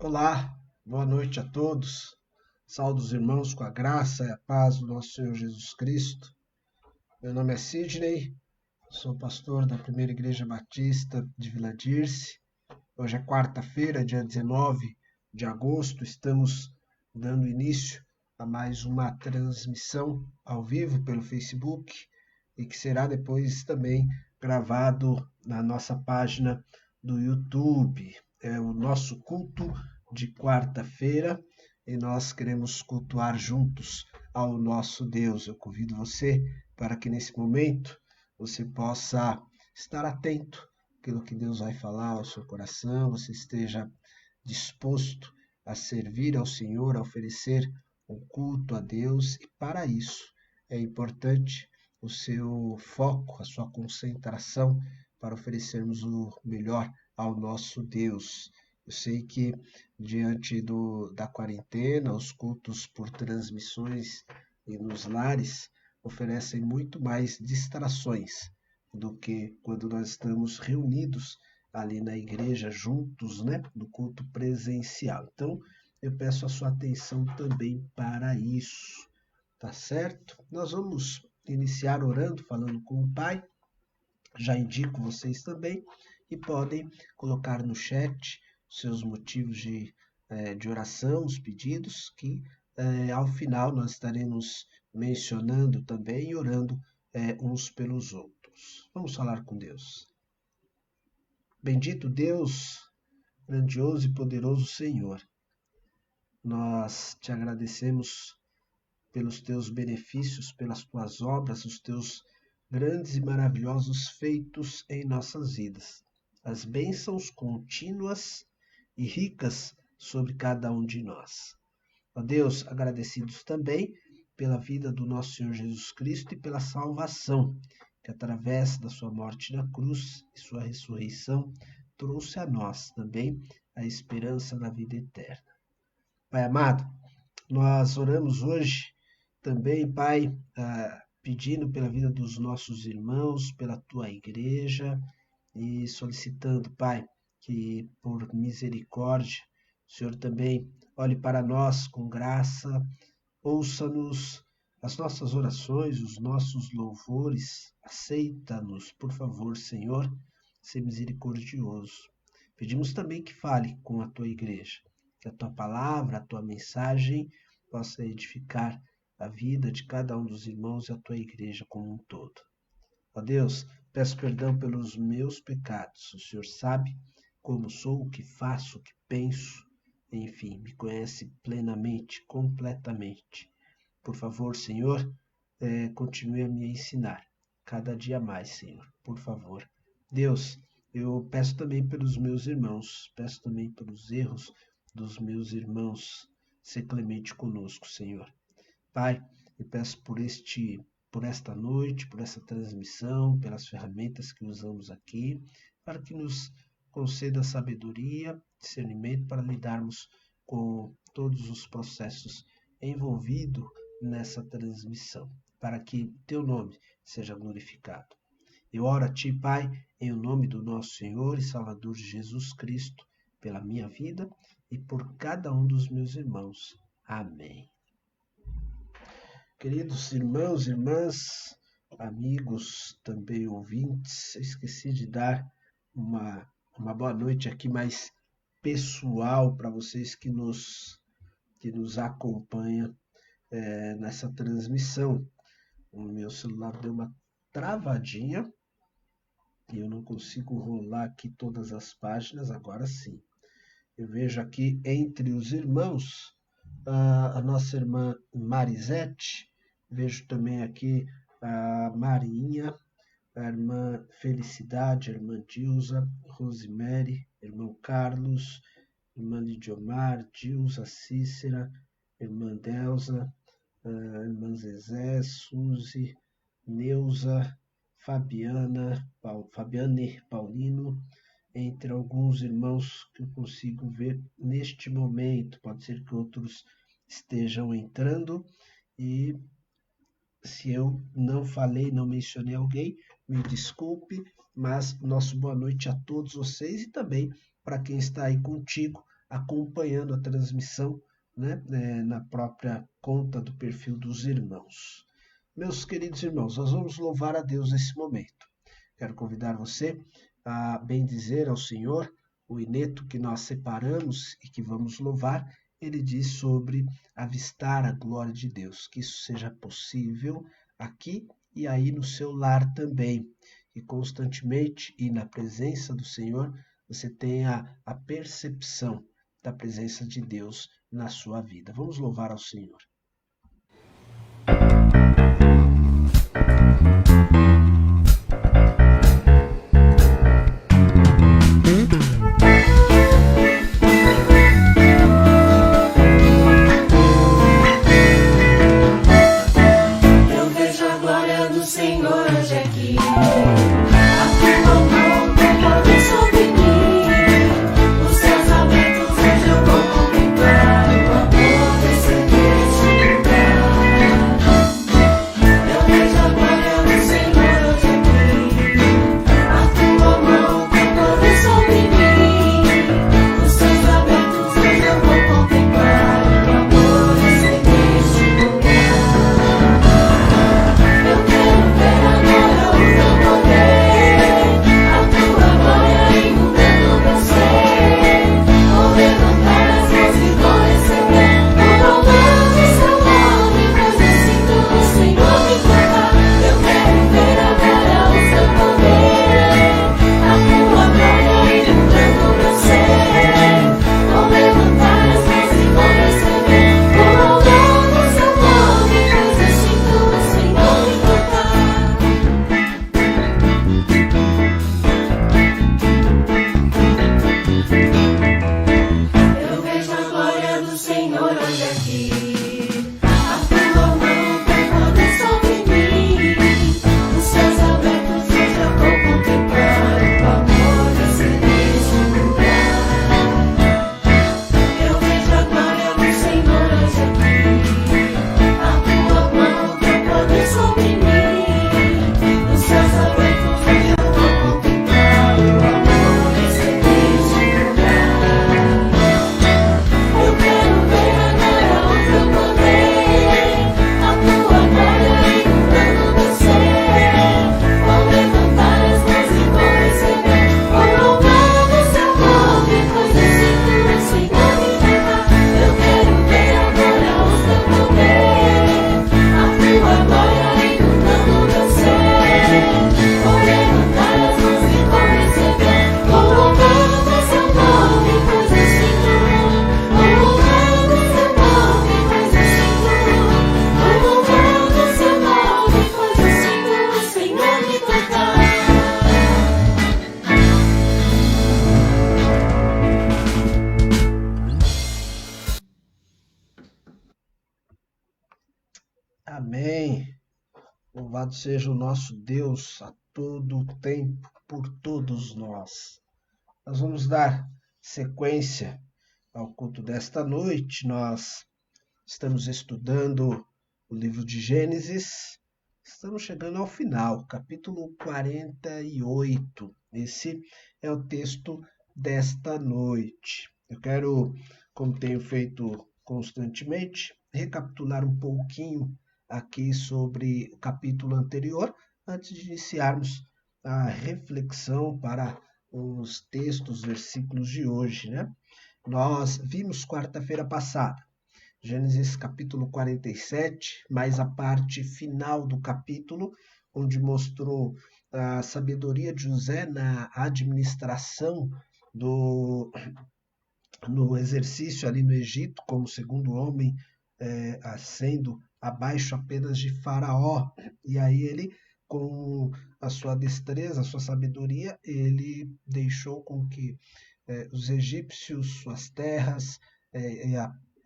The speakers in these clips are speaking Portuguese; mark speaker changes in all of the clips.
Speaker 1: Olá, boa noite a todos. Saúdo os irmãos com a graça e a paz do nosso Senhor Jesus Cristo. Meu nome é Sidney, sou pastor da Primeira Igreja Batista de Vila Dirce. Hoje é quarta-feira, dia 19 de agosto. Estamos dando início a mais uma transmissão ao vivo pelo Facebook e que será depois também gravado na nossa página do YouTube. É o nosso culto de quarta-feira e nós queremos cultuar juntos ao nosso Deus. Eu convido você para que nesse momento você possa estar atento àquilo que Deus vai falar ao seu coração, você esteja disposto a servir ao Senhor, a oferecer um culto a Deus, e para isso é importante o seu foco, a sua concentração para oferecermos o melhor ao nosso Deus. Eu sei que diante da quarentena, os cultos por transmissões e nos lares oferecem muito mais distrações do que quando nós estamos reunidos ali na igreja juntos, né, no culto presencial. Então, eu peço a sua atenção também para isso, tá certo? Nós vamos iniciar orando, falando com o Pai. Já indico vocês também e podem colocar no chat seus motivos de oração, os pedidos, que ao final nós estaremos mencionando também e orando uns pelos outros. Vamos falar com Deus. Bendito Deus, grandioso e poderoso Senhor, nós te agradecemos pelos teus benefícios, pelas tuas obras, os teus grandes e maravilhosos feitos em nossas vidas. As bênçãos contínuas e ricas sobre cada um de nós. Ó Deus, agradecidos também pela vida do nosso Senhor Jesus Cristo e pela salvação, que através da sua morte na cruz e sua ressurreição trouxe a nós também a esperança da vida eterna. Pai amado, nós oramos hoje também, Pai, pedindo pela vida dos nossos irmãos, pela tua igreja e solicitando, Pai, que por misericórdia, o Senhor também olhe para nós com graça, ouça-nos as nossas orações, os nossos louvores, aceita-nos, por favor, Senhor, ser misericordioso. Pedimos também que fale com a tua igreja, que a tua palavra, a tua mensagem possa edificar a vida de cada um dos irmãos e a tua igreja como um todo. Ó Deus, peço perdão pelos meus pecados. O Senhor sabe como sou, o que faço, o que penso, enfim, me conhece plenamente, completamente. Por favor, Senhor, continue a me ensinar cada dia mais, Senhor, por favor. Deus, eu peço também pelos meus irmãos, peço também pelos erros dos meus irmãos, ser clemente conosco, Senhor. Pai, eu peço por esta noite, por essa transmissão, pelas ferramentas que usamos aqui, para que nos conceda sabedoria, discernimento para lidarmos com todos os processos envolvidos nessa transmissão, para que teu nome seja glorificado. Eu oro a ti, Pai, em o nome do nosso Senhor e Salvador Jesus Cristo, pela minha vida e por cada um dos meus irmãos. Amém. Queridos irmãos, irmãs, amigos, também ouvintes, esqueci de dar uma boa noite aqui mais pessoal para vocês que nos acompanham nessa transmissão. O meu celular deu uma travadinha e eu não consigo rolar aqui todas as páginas, agora sim. Eu vejo aqui entre os irmãos a nossa irmã Marisete, vejo também aqui a Marinha, a irmã Felicidade, a irmã Dilza, Rosemary, irmão Carlos, irmã Lidiomar, Dilza, Cícera, irmã Delza, irmã Zezé, Suzy, Neuza, Fabiane, Paulino, entre alguns irmãos que eu consigo ver neste momento. Pode ser que outros estejam entrando e se eu não falei, não mencionei alguém, me desculpe, mas nosso boa noite a todos vocês e também para quem está aí contigo acompanhando a transmissão, né, na própria conta do perfil dos irmãos. Meus queridos irmãos, nós vamos louvar a Deus nesse momento. Quero convidar você a bendizer ao Senhor. O ineto que nós separamos e que vamos louvar, ele diz sobre avistar a glória de Deus, que isso seja possível aqui e aí no seu lar também. E constantemente e na presença do Senhor, você tenha a percepção da presença de Deus na sua vida. Vamos louvar ao Senhor. Amém. Louvado seja o nosso Deus a todo o tempo, por todos nós. Nós vamos dar sequência ao culto desta noite. Nós estamos estudando o livro de Gênesis. Estamos chegando ao final, capítulo 48. Esse é o texto desta noite. Eu quero, como tenho feito constantemente, recapitular um pouquinho aqui sobre o capítulo anterior, antes de iniciarmos a reflexão para os textos, versículos de hoje, né? Nós vimos quarta-feira passada, Gênesis capítulo 47, mais a parte final do capítulo, onde mostrou a sabedoria de José na administração no exercício ali no Egito, como segundo homem, sendo abaixo apenas de Faraó. E aí ele, com a sua destreza, a sua sabedoria, ele deixou com que os egípcios, suas terras,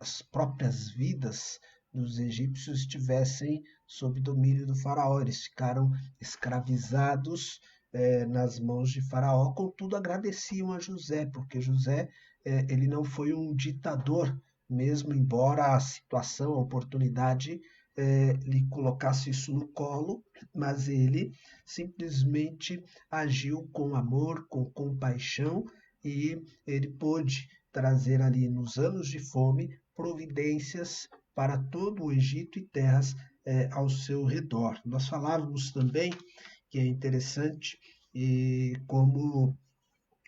Speaker 1: as próprias vidas dos egípcios estivessem sob domínio do Faraó. Eles ficaram escravizados nas mãos de Faraó, contudo agradeciam a José, porque José ele não foi um ditador, mesmo embora a situação, a oportunidade lhe colocasse isso no colo, mas ele simplesmente agiu com amor, com compaixão, e ele pôde trazer ali nos anos de fome providências para todo o Egito e terras ao seu redor. Nós falávamos também que é interessante e como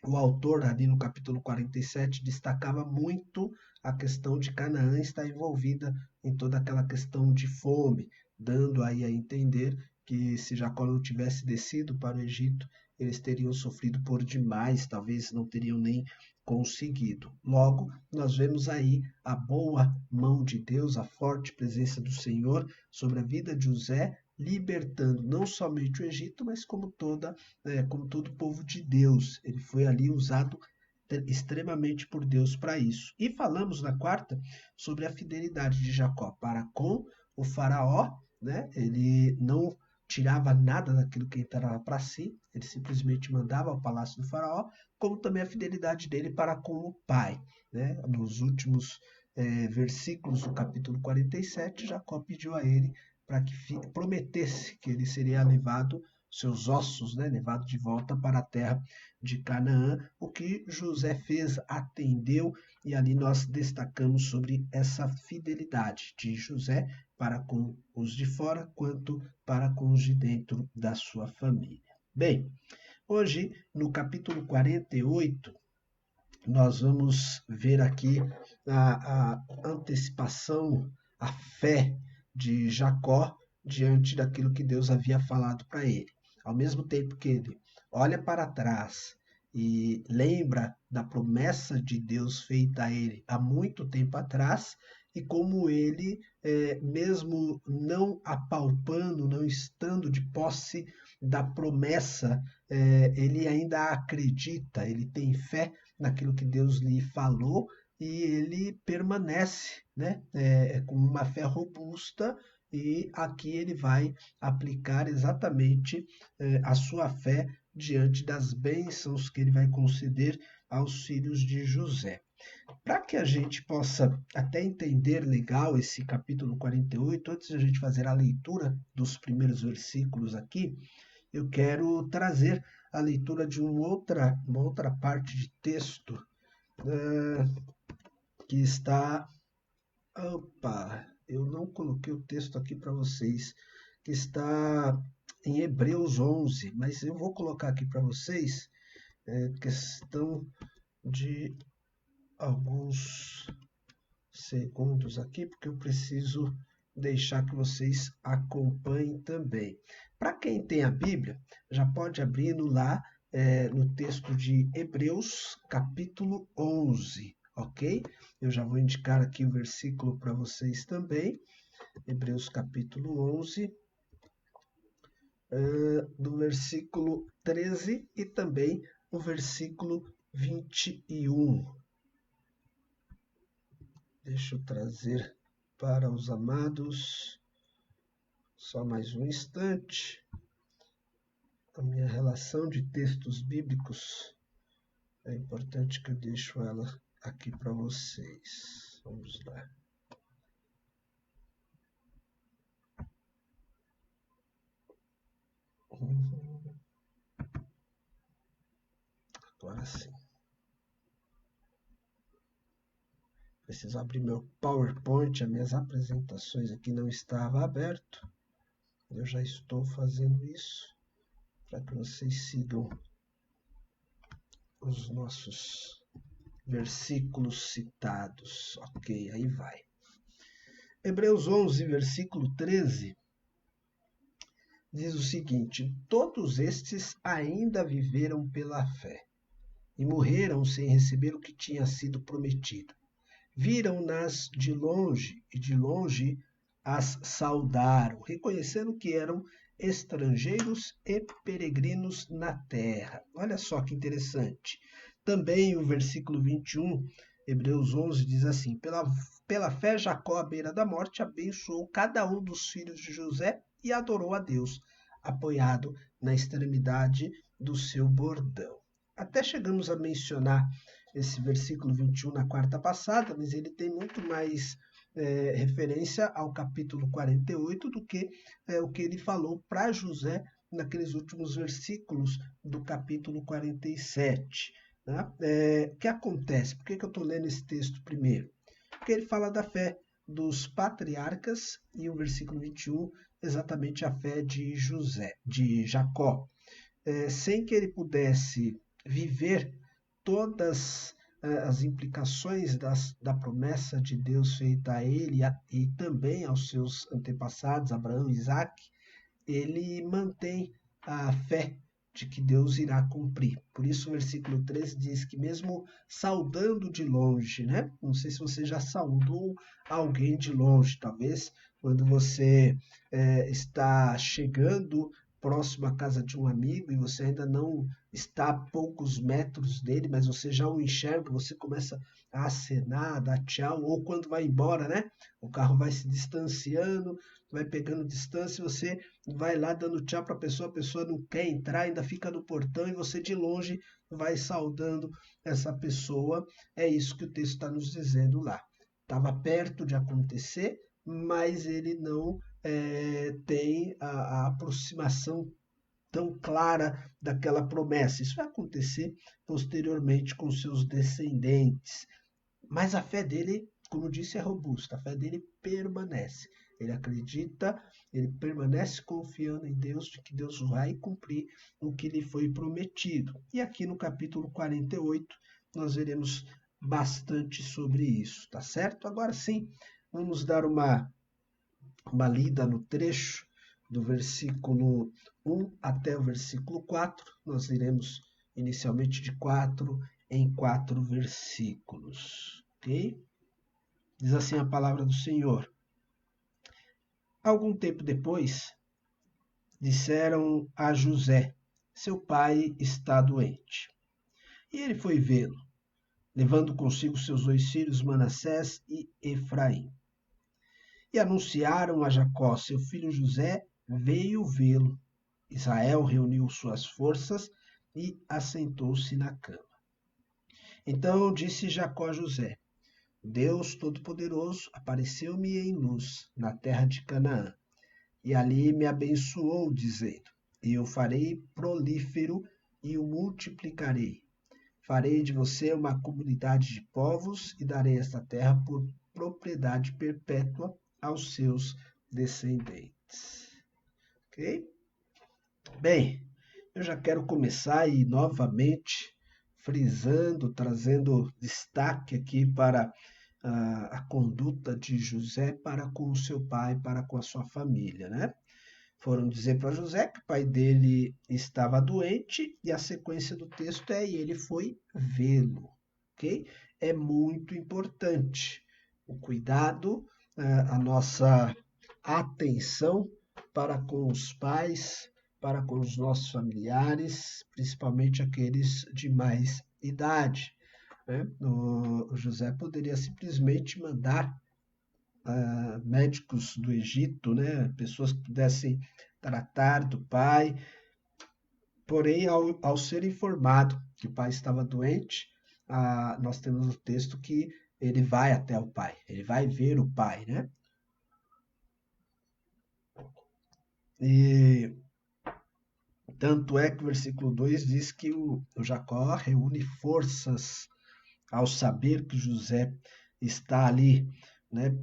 Speaker 1: o autor, ali no capítulo 47, destacava muito a questão de Canaã estar envolvida em toda aquela questão de fome, dando aí a entender que se Jacó não tivesse descido para o Egito, eles teriam sofrido por demais, talvez não teriam nem conseguido. Logo, nós vemos aí a boa mão de Deus, a forte presença do Senhor sobre a vida de José, libertando não somente o Egito, mas como todo o povo de Deus. Ele foi ali usado extremamente por Deus para isso. E falamos na quarta sobre a fidelidade de Jacó para com o faraó, né? Ele não tirava nada daquilo que entrava para si, ele simplesmente mandava ao palácio do faraó, como também a fidelidade dele para com o pai, né? Nos últimos versículos do capítulo 47, Jacó pediu a ele para que prometesse que ele seria levado, seus ossos, né, levado de volta para a terra de Canaã, o que José fez, atendeu, e ali nós destacamos sobre essa fidelidade de José para com os de fora, quanto para com os de dentro da sua família. Bem, hoje, no capítulo 48, nós vamos ver aqui a antecipação, a fé de Jacó diante daquilo que Deus havia falado para ele. Ao mesmo tempo que ele olha para trás e lembra da promessa de Deus feita a ele há muito tempo atrás, e como ele, mesmo não apalpando, não estando de posse da promessa, ele ainda acredita, ele tem fé naquilo que Deus lhe falou e ele permanece, né, com uma fé robusta, e aqui ele vai aplicar exatamente a sua fé diante das bênçãos que ele vai conceder aos filhos de José. Para que a gente possa até entender legal esse capítulo 48, antes de a gente fazer a leitura dos primeiros versículos aqui, eu quero trazer a leitura de uma outra parte de texto que está. Opa, eu não coloquei o texto aqui para vocês, que está em Hebreus 11, mas eu vou colocar aqui para vocês, questão de alguns segundos aqui, porque eu preciso deixar que vocês acompanhem também. Para quem tem a Bíblia, já pode abrir lá no texto de Hebreus, capítulo 11, ok? Eu já vou indicar aqui o versículo para vocês também. Hebreus, capítulo 11, do versículo 13 e também o versículo 21. Deixa eu trazer para os amados, só mais um instante, a minha relação de textos bíblicos, é importante que eu deixo ela aqui para vocês. Vamos lá. Agora sim. Preciso abrir meu PowerPoint, as minhas apresentações aqui não estava aberto. Eu já estou fazendo isso para que vocês sigam os nossos versículos citados. Ok, aí vai. Hebreus 11, versículo 13, diz o seguinte: todos estes ainda viveram pela fé e morreram sem receber o que tinha sido prometido. Viram-nas de longe e de longe as saudaram, reconhecendo que eram estrangeiros e peregrinos na terra. Olha só que interessante. Também o versículo 21, Hebreus 11, diz assim: pela fé, Jacó, à beira da morte, abençoou cada um dos filhos de José e adorou a Deus, apoiado na extremidade do seu bordão. Até chegamos a mencionar esse versículo 21 na quarta passada, mas ele tem muito mais referência ao capítulo 48 do que o que ele falou para José naqueles últimos versículos do capítulo 47. Né? O que acontece? Por que eu estou lendo esse texto primeiro? Porque ele fala da fé dos patriarcas e o versículo 21, exatamente a fé de José, de Jacó. Sem que ele pudesse viver todas as implicações da promessa de Deus feita a ele e também aos seus antepassados, Abraão e Isaac, ele mantém a fé de que Deus irá cumprir. Por isso o versículo 13 diz que mesmo saudando de longe, né? Não sei se você já saudou alguém de longe, talvez quando você está chegando próximo à casa de um amigo e você ainda não está a poucos metros dele, mas você já o enxerga, você começa a acenar, a dar tchau, ou quando vai embora, né? O carro vai se distanciando, vai pegando distância, você vai lá dando tchau para a pessoa não quer entrar, ainda fica no portão e você de longe vai saudando essa pessoa. É isso que o texto está nos dizendo lá. Estava perto de acontecer, mas ele não tem a aproximação tão clara daquela promessa. Isso vai acontecer posteriormente com seus descendentes. Mas a fé dele, como eu disse, é robusta. A fé dele permanece. Ele acredita, ele permanece confiando em Deus, de que Deus vai cumprir o que lhe foi prometido. E aqui no capítulo 48, nós veremos bastante sobre isso, tá certo? Agora sim, vamos dar uma lida no trecho do versículo 1 até o versículo 4. Nós iremos inicialmente de 4 em 4 versículos, ok? Diz assim a palavra do Senhor. Algum tempo depois, disseram a José: seu pai está doente. E ele foi vê-lo, levando consigo seus 2 filhos, Manassés e Efraim. E anunciaram a Jacó: seu filho José veio vê-lo. Israel reuniu suas forças e assentou-se na cama. Então disse Jacó a José: Deus Todo-Poderoso apareceu-me em luz na terra de Canaã, e ali me abençoou, dizendo: eu farei prolífero e o multiplicarei. Farei de você uma comunidade de povos e darei esta terra por propriedade perpétua aos seus descendentes. Ok? Bem, eu já quero começar aí novamente frisando, trazendo destaque aqui para a conduta de José para com o seu pai, para com a sua família, né? Foram dizer para José que o pai dele estava doente e a sequência do texto é: e ele foi vê-lo, ok? É muito importante o cuidado, a nossa atenção para com os pais, para com os nossos familiares, principalmente aqueles de mais idade. Né? O José poderia simplesmente mandar médicos do Egito, né? Pessoas que pudessem tratar do pai, porém, ao ser informado que o pai estava doente, nós temos o texto que ele vai até o pai, ele vai ver o pai, né? E tanto é que o versículo 2 diz que o Jacó reúne forças ao saber que José está ali, né?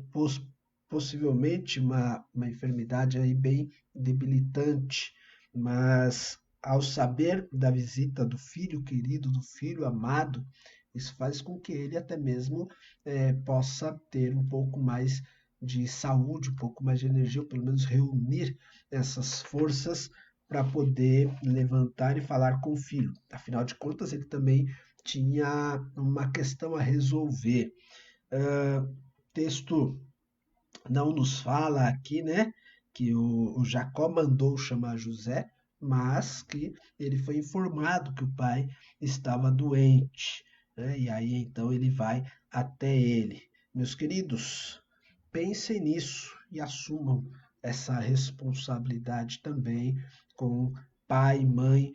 Speaker 1: Possivelmente uma enfermidade aí bem debilitante, mas ao saber da visita do filho querido, do filho amado, isso faz com que ele até mesmo possa ter um pouco mais de saúde, um pouco mais de energia, ou pelo menos reunir essas forças para poder levantar e falar com o filho. Afinal de contas, ele também tinha uma questão a resolver. O texto não nos fala aqui, né, que o Jacó mandou chamar José, mas que ele foi informado que o pai estava doente, né, e aí então ele vai até ele. Meus queridos, pensem nisso e assumam essa responsabilidade também com pai, mãe,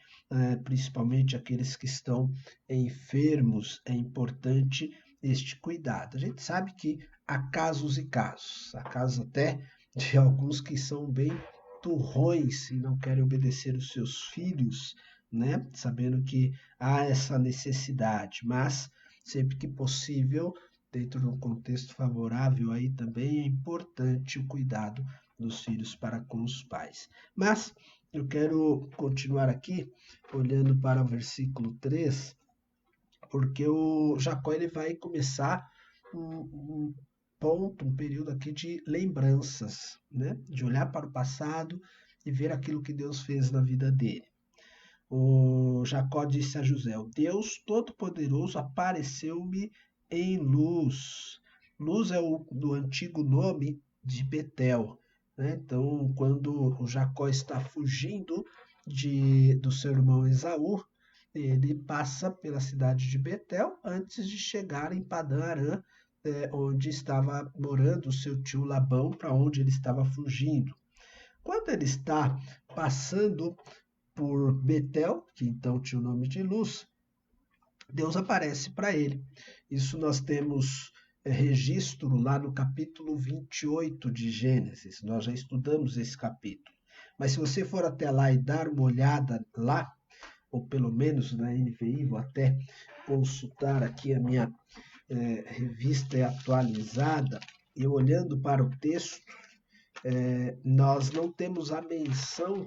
Speaker 1: principalmente aqueles que estão enfermos. É importante este cuidado. A gente sabe que há casos e casos, há casos até de alguns que são bem turrões e não querem obedecer os seus filhos, né? Sabendo que há essa necessidade, mas sempre que possível, dentro de um contexto favorável, aí também é importante o cuidado dos filhos para com os pais. Mas eu quero continuar aqui olhando para o versículo 3, porque o Jacó ele vai começar um ponto, um período aqui de lembranças, né? De olhar para o passado e ver aquilo que Deus fez na vida dele. O Jacó disse a José: o Deus Todo-Poderoso apareceu-me em luz. Luz é o do antigo nome de Betel, né? Então, quando o Jacó está fugindo do seu irmão Esaú, ele passa pela cidade de Betel antes de chegar em Padã Arã, onde estava morando o seu tio Labão, para onde ele estava fugindo. Quando ele está passando por Betel, que então tinha o nome de Luz, Deus aparece para ele. Isso nós temos registro lá no capítulo 28 de Gênesis. Nós já estudamos esse capítulo. Mas se você for até lá e dar uma olhada lá, ou pelo menos na NVI, vou até consultar aqui a minha revista atualizada, e olhando para o texto, nós não temos a menção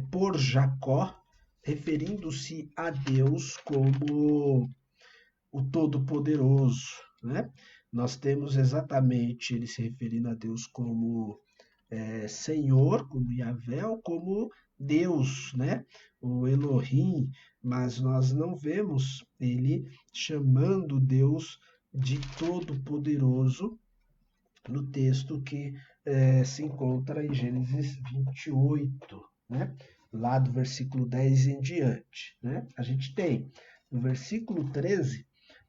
Speaker 1: por Jacó, referindo-se a Deus como o Todo-Poderoso, né? Nós temos exatamente ele se referindo a Deus como Senhor, como Yahvé, ou como Deus, né? O Elohim, mas nós não vemos ele chamando Deus de Todo-Poderoso no texto que se encontra em Gênesis 28, né? Lá do versículo 10 em diante, né? A gente tem no versículo 13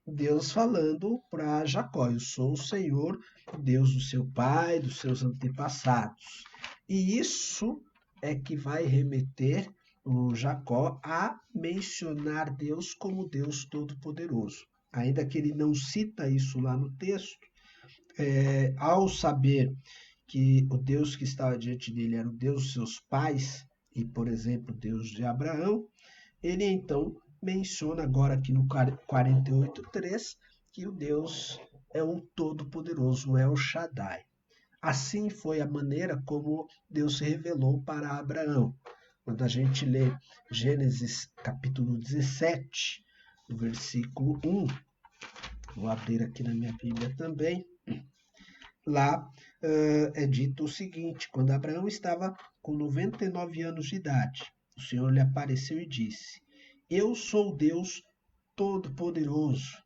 Speaker 1: Deus falando para Jacó: eu sou o Senhor, Deus do seu pai, dos seus antepassados. E isso é que vai remeter o Jacó a mencionar Deus como Deus Todo-Poderoso. Ainda que ele não cita isso lá no texto, ao saber que o Deus que estava diante dele era o Deus dos seus pais, e, por exemplo, Deus de Abraão, ele então menciona agora aqui no 48:3 que o Deus é o Todo-Poderoso, é o Shaddai. Assim foi a maneira como Deus se revelou para Abraão. Quando a gente lê Gênesis capítulo 17, versículo 1, vou abrir aqui na minha Bíblia também, lá é dito o seguinte: quando Abraão estava com 99 anos de idade, o Senhor lhe apareceu e disse: eu sou Deus Todo-Poderoso,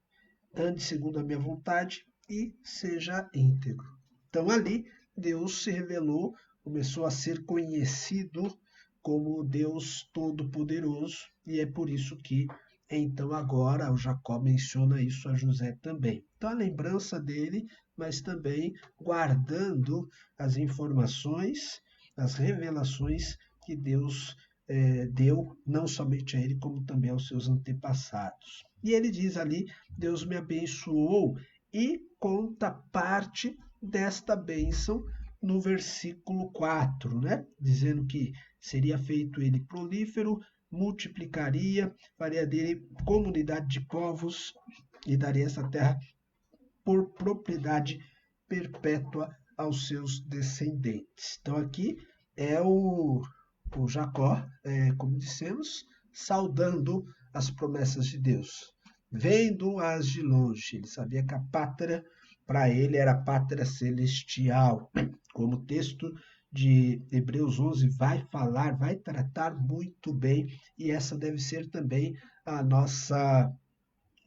Speaker 1: ande segundo a minha vontade e seja íntegro. Então ali Deus se revelou, começou a ser conhecido como Deus Todo-Poderoso, e é por isso que então agora o Jacó menciona isso a José também. Então a lembrança dele, mas também guardando as informações, as revelações que Deus deu não somente a ele, como também aos seus antepassados. E ele diz ali: Deus me abençoou, e conta parte desta bênção no versículo 4, né? Dizendo que seria feito ele prolífero, multiplicaria, faria dele comunidade de povos e daria essa terra por propriedade perpétua aos seus descendentes. Então aqui é o Jacó, como dissemos, saudando as promessas de Deus, vendo-as de longe. Ele sabia que a pátria para ele era a pátria celestial, como o texto de Hebreus 11 vai falar, vai tratar muito bem, e essa deve ser também o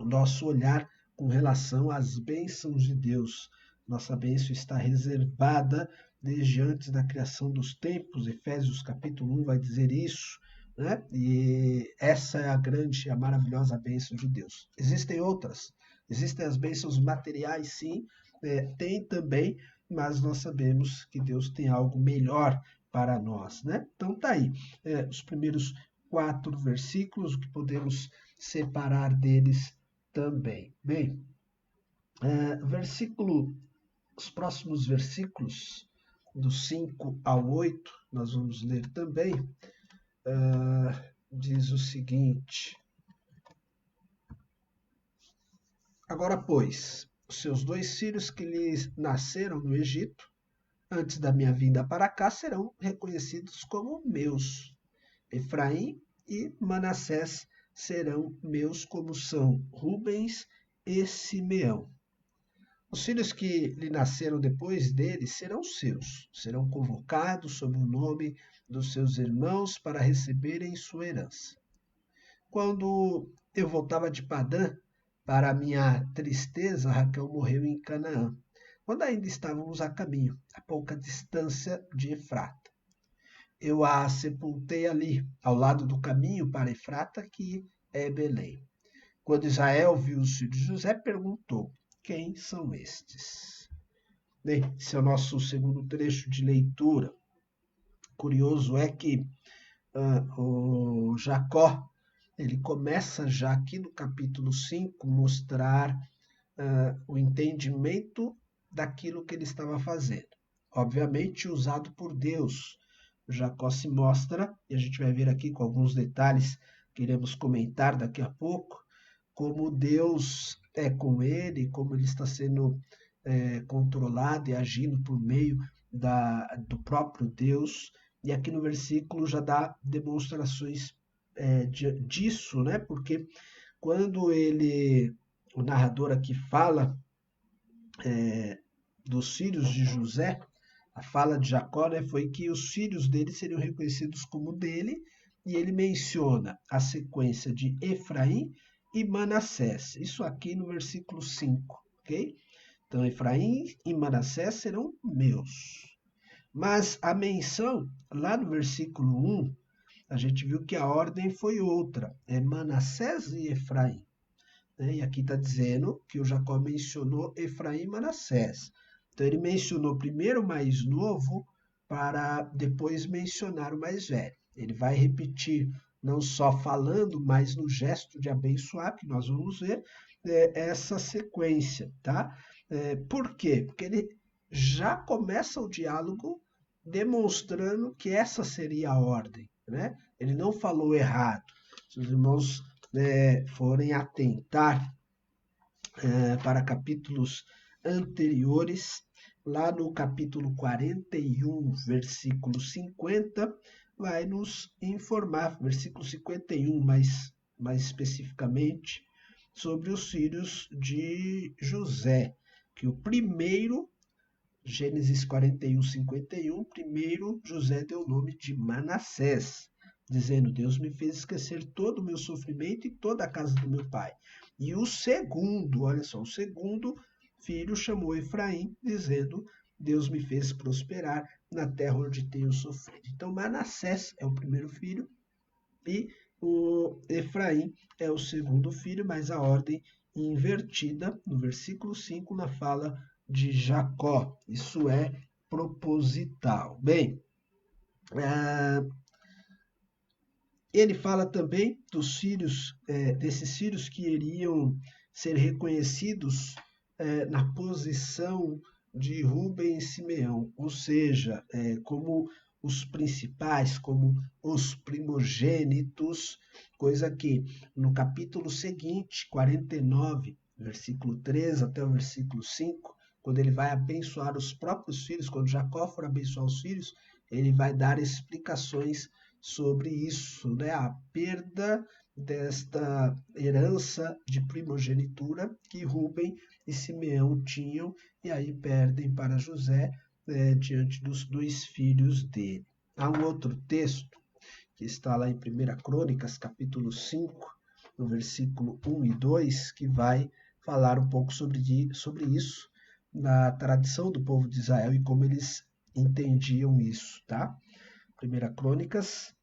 Speaker 1: nosso olhar com relação às bênçãos de Deus. Nossa bênção está reservada desde antes da criação dos tempos. Efésios capítulo 1 vai dizer isso, né? E essa é a grande, a maravilhosa bênção de Deus. Existem outras, existem as bênçãos materiais, sim, tem também, mas nós sabemos que Deus tem algo melhor para nós, né? Então tá aí, os primeiros 4 versículos, o que podemos separar deles também. Bem, os próximos versículos, do 5 ao 8, nós vamos ler também. diz o seguinte: agora, pois, os seus 2 filhos que lhes nasceram no Egito, antes da minha vinda para cá, serão reconhecidos como meus. Efraim e Manassés serão meus, como são Rubens e Simeão. Os filhos que lhe nasceram depois dele serão seus, serão convocados sob o nome dos seus irmãos para receberem sua herança. Quando eu voltava de Padã, para minha tristeza, Raquel morreu em Canaã, quando ainda estávamos a caminho, a pouca distância de Efrata. Eu a sepultei ali, ao lado do caminho para Efrata, que é Belém. Quando Israel viu os filhos de José, perguntou: quem são estes? Bem, esse é o nosso segundo trecho de leitura. Curioso é que o Jacó, ele começa já aqui no capítulo 5 mostrar o entendimento daquilo que ele estava fazendo. Obviamente usado por Deus. Jacó se mostra, e a gente vai ver aqui com alguns detalhes que iremos comentar daqui a pouco, como Deus é com ele, como ele está sendo controlado e agindo por meio do próprio Deus. E aqui no versículo já dá demonstrações disso, né? Porque quando o narrador aqui fala dos filhos de José, a fala de Jacó, né, foi que os filhos dele seriam reconhecidos como dele, e ele menciona a sequência de Efraim e Manassés. Isso aqui no versículo 5, ok? Então, Efraim e Manassés serão meus. Mas a menção, lá no versículo 1, a gente viu que a ordem foi outra, é Manassés e Efraim. E aqui está dizendo que o Jacó mencionou Efraim e Manassés. Então ele mencionou primeiro o mais novo para depois mencionar o mais velho. Ele vai repetir, não só falando, mas no gesto de abençoar, que nós vamos ver, essa sequência, tá? Por quê? Porque ele já começa o diálogo demonstrando que essa seria a ordem, né? Ele não falou errado. Se os irmãos forem atentar para capítulos anteriores, lá no capítulo 41, versículo 50, vai nos informar, versículo 51 mais especificamente, sobre os filhos de José, que o primeiro, Gênesis 41, 51, primeiro José deu o nome de Manassés, dizendo: Deus me fez esquecer todo o meu sofrimento e toda a casa do meu pai. E o segundo, olha só, o segundo filho chamou Efraim, dizendo: Deus me fez prosperar na terra onde tenho sofrido. Então, Manassés é o primeiro filho e o Efraim é o segundo filho, mas a ordem invertida no versículo 5 na fala de Jacó. Isso é proposital. Bem, ele fala também dos filhos, desses filhos que iriam ser reconhecidos na posição de Rubem e Simeão, ou seja, como os principais, como os primogênitos, coisa que no capítulo seguinte, 49, versículo 3 até o versículo 5, quando ele vai abençoar os próprios filhos, quando Jacó for abençoar os filhos, ele vai dar explicações sobre isso, né? A perda desta herança de primogenitura que Rubem e Simeão tinham, e aí perdem para José diante dos 2 filhos dele. Há um outro texto que está lá em 1 Crônicas, capítulo 5, no versículo 1 e 2, que vai falar um pouco sobre isso, na tradição do povo de Israel e como eles entendiam isso, tá? 1 Crônicas,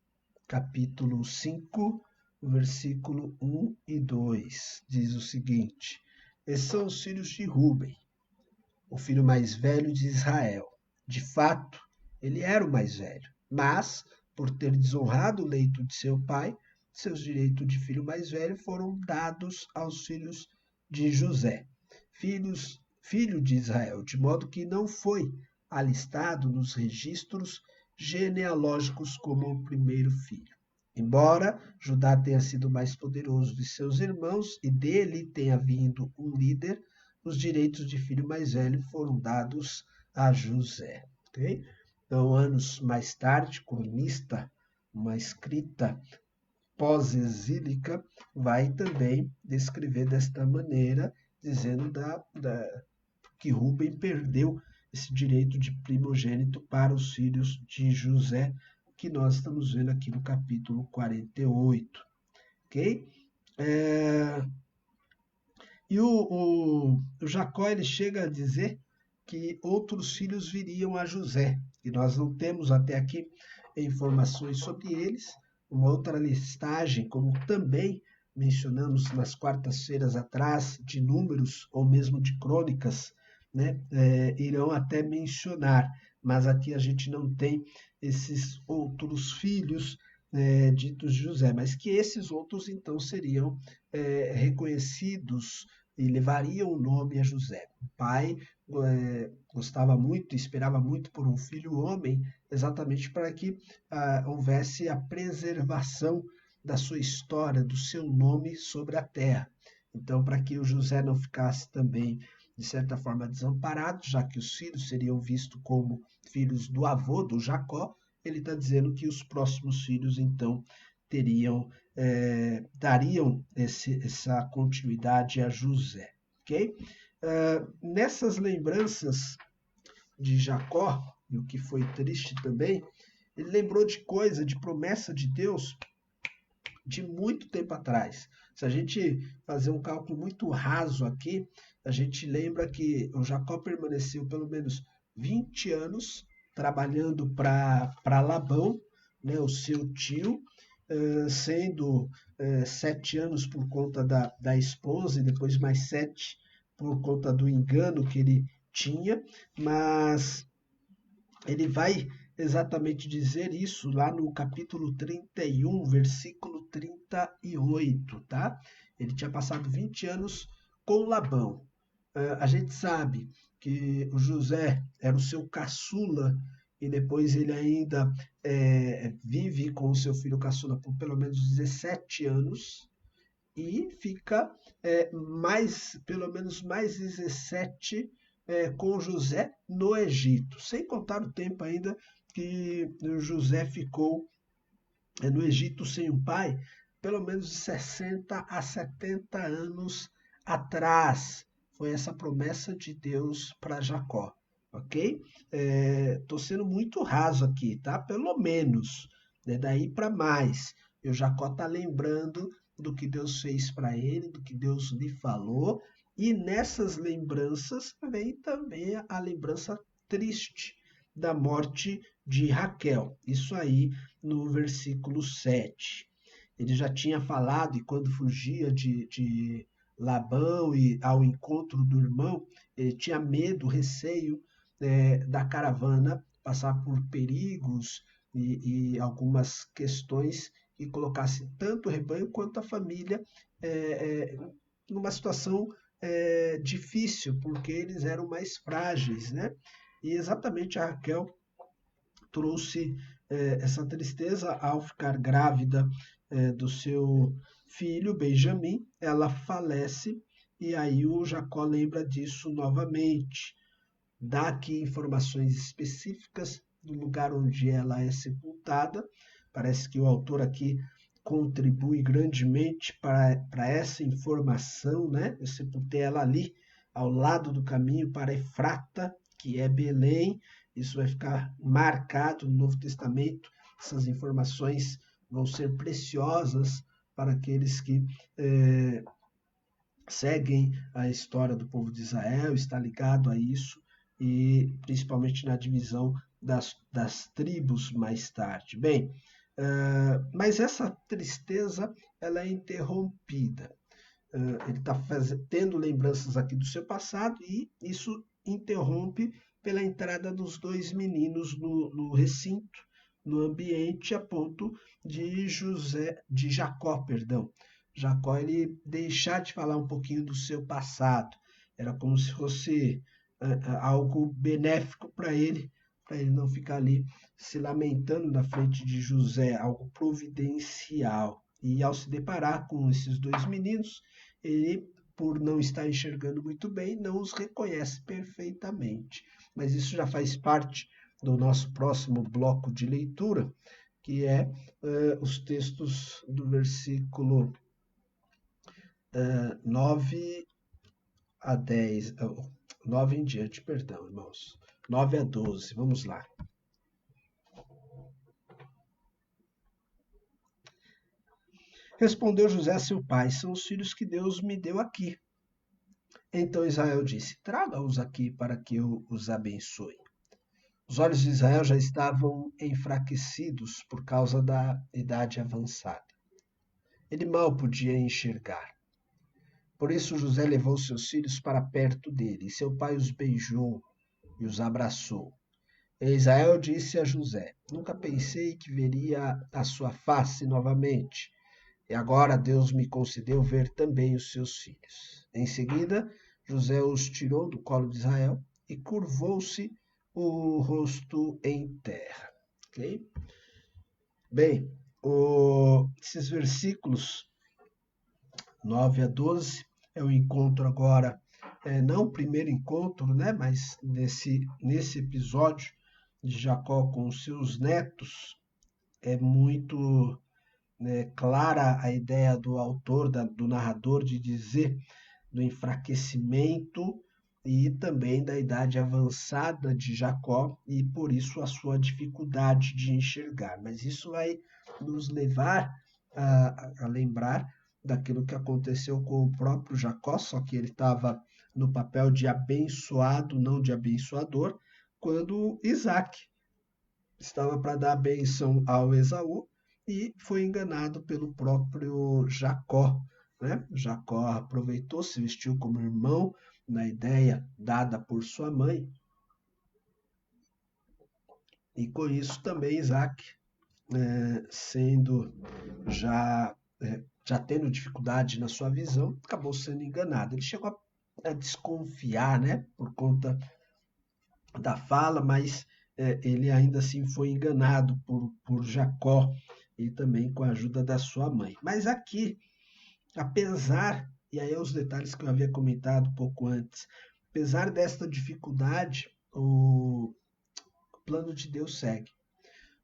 Speaker 1: capítulo 5, versículo 1 e 2, diz o seguinte: esses são os filhos de Rubem, o filho mais velho de Israel. De fato, ele era o mais velho, mas, por ter desonrado o leito de seu pai, seus direitos de filho mais velho foram dados aos filhos de José, filho de Israel, de modo que não foi alistado nos registros genealógicos como o primeiro filho. Embora Judá tenha sido mais poderoso de seus irmãos e dele tenha vindo um líder, os direitos de filho mais velho foram dados a José. Okay? Então, anos mais tarde, cronista, uma escrita pós-exílica, vai também descrever desta maneira, dizendo que Rubem perdeu esse direito de primogênito para os filhos de José, que nós estamos vendo aqui no capítulo 48. Ok? E o Jacó ele chega a dizer que outros filhos viriam a José, e nós não temos até aqui informações sobre eles. Uma outra listagem, como também mencionamos nas quartas-feiras atrás, de números ou mesmo de crônicas, né, irão até mencionar, mas aqui a gente não tem esses outros filhos ditos José, mas que esses outros então seriam reconhecidos e levariam o nome a José. O pai gostava muito, esperava muito por um filho homem, exatamente para que houvesse a preservação da sua história, do seu nome sobre a terra. Então, para que o José não ficasse também, de certa forma, desamparado, já que os filhos seriam vistos como filhos do avô, do Jacó, ele está dizendo que os próximos filhos, então, dariam essa continuidade a José. Okay? Nessas lembranças de Jacó, e o que foi triste também, ele lembrou de coisa, de promessa de Deus de muito tempo atrás. Se a gente fazer um cálculo muito raso aqui, a gente lembra que o Jacó permaneceu pelo menos 20 anos trabalhando para Labão, né, o seu tio, sendo 7 anos por conta da esposa e depois mais 7 por conta do engano que ele tinha, mas ele vai exatamente dizer isso lá no capítulo 31, versículo 38, tá? Ele tinha passado 20 anos com Labão. A gente sabe que o José era o seu caçula e depois ele ainda vive com o seu filho caçula por pelo menos 17 anos e fica pelo menos mais 17 com José no Egito, sem contar o tempo ainda que José ficou no Egito sem o pai, pelo menos de 60 a 70 anos atrás. Foi essa promessa de Deus para Jacó, ok? Estou sendo muito raso aqui, tá? Pelo menos, né? Daí para mais. E o Jacó está lembrando do que Deus fez para ele, do que Deus lhe falou, e nessas lembranças vem também a lembrança triste da morte de Raquel. Isso aí no versículo 7. Ele já tinha falado, e quando fugia de Labão e ao encontro do irmão, ele tinha medo, receio da caravana passar por perigos e algumas questões que colocasse tanto o rebanho quanto a família numa situação difícil, porque eles eram mais frágeis, né? E exatamente a Raquel trouxe essa tristeza ao ficar grávida do seu filho, Benjamim. Ela falece e aí o Jacó lembra disso novamente. Dá aqui informações específicas do lugar onde ela é sepultada. Parece que o autor aqui contribui grandemente para essa informação, né? Eu sepultei ela ali, ao lado do caminho para Efrata, que é Belém. Isso vai ficar marcado no Novo Testamento. Essas informações vão ser preciosas para aqueles que seguem a história do povo de Israel, está ligado a isso, e principalmente na divisão das tribos mais tarde. Bem, mas essa tristeza ela é interrompida. Ele está tendo lembranças aqui do seu passado e isso interrompe pela entrada dos dois meninos no recinto, no ambiente, a ponto de Jacó, perdão. Jacó ele deixar de falar um pouquinho do seu passado. Era como se fosse algo benéfico para ele não ficar ali se lamentando na frente de José, algo providencial. E ao se deparar com esses dois meninos, ele, por não estar enxergando muito bem, não os reconhece perfeitamente. Mas isso já faz parte do nosso próximo bloco de leitura, que é os textos do versículo 9 a 10, 9 em diante, perdão, irmãos. 9 a 12, vamos lá. Respondeu José a seu pai: são os filhos que Deus me deu aqui. Então Israel disse: traga-os aqui para que eu os abençoe. Os olhos de Israel já estavam enfraquecidos por causa da idade avançada. Ele mal podia enxergar. Por isso José levou seus filhos para perto dele, e seu pai os beijou e os abraçou. E Israel disse a José: nunca pensei que veria a sua face novamente. E agora Deus me concedeu ver também os seus filhos. Em seguida, José os tirou do colo de Israel e curvou-se o rosto em terra. Okay? Bem, esses versículos 9 a 12 é o encontro agora, não o primeiro encontro, né, mas nesse episódio de Jacó com os seus netos, é muito clara a ideia do autor, do narrador, de dizer do enfraquecimento e também da idade avançada de Jacó e por isso a sua dificuldade de enxergar. Mas isso vai nos levar a lembrar daquilo que aconteceu com o próprio Jacó, só que ele estava no papel de abençoado, não de abençoador, quando Isaac estava para dar a bênção ao Esaú e foi enganado pelo próprio Jacó. Né? Jacó aproveitou, se vestiu como irmão, na ideia dada por sua mãe, e com isso também Isaac, sendo já tendo dificuldade na sua visão, acabou sendo enganado. Ele chegou a desconfiar, né, por conta da fala, mas ele ainda assim foi enganado por Jacó e também com a ajuda da sua mãe. Mas aqui, apesar, e aí os detalhes que eu havia comentado um pouco antes, apesar desta dificuldade, o plano de Deus segue.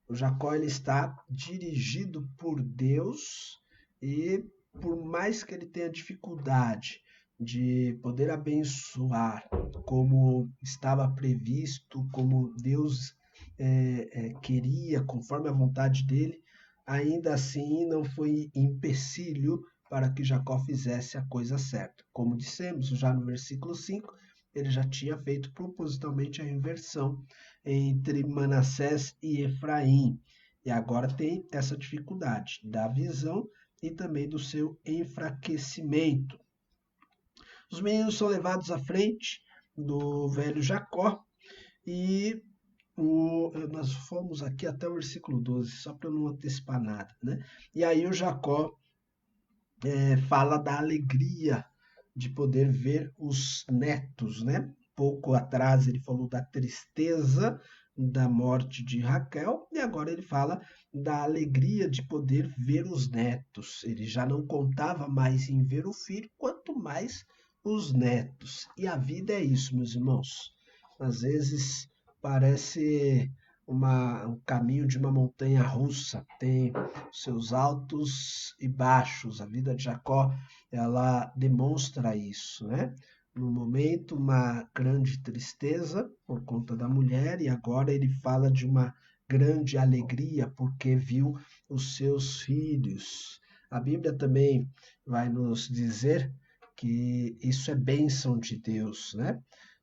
Speaker 1: O Jacó ele está dirigido por Deus e por mais que ele tenha dificuldade de poder abençoar como estava previsto, como Deus queria, conforme a vontade dele, ainda assim não foi empecilho para que Jacó fizesse a coisa certa. Como dissemos já no versículo 5, ele já tinha feito propositalmente a inversão entre Manassés e Efraim. E agora tem essa dificuldade da visão e também do seu enfraquecimento. Os meninos são levados à frente do velho Jacó e nós fomos aqui até o versículo 12, só para não antecipar nada. Né? E aí o Jacó fala da alegria de poder ver os netos, né? Pouco atrás ele falou da tristeza da morte de Raquel e agora ele fala da alegria de poder ver os netos. Ele já não contava mais em ver o filho, quanto mais os netos. E a vida é isso, meus irmãos. Às vezes parece um caminho de uma montanha russa, tem seus altos e baixos. A vida de Jacó, ela demonstra isso, né? No momento, uma grande tristeza por conta da mulher, e agora ele fala de uma grande alegria porque viu os seus filhos. A Bíblia também vai nos dizer que isso é bênção de Deus, né?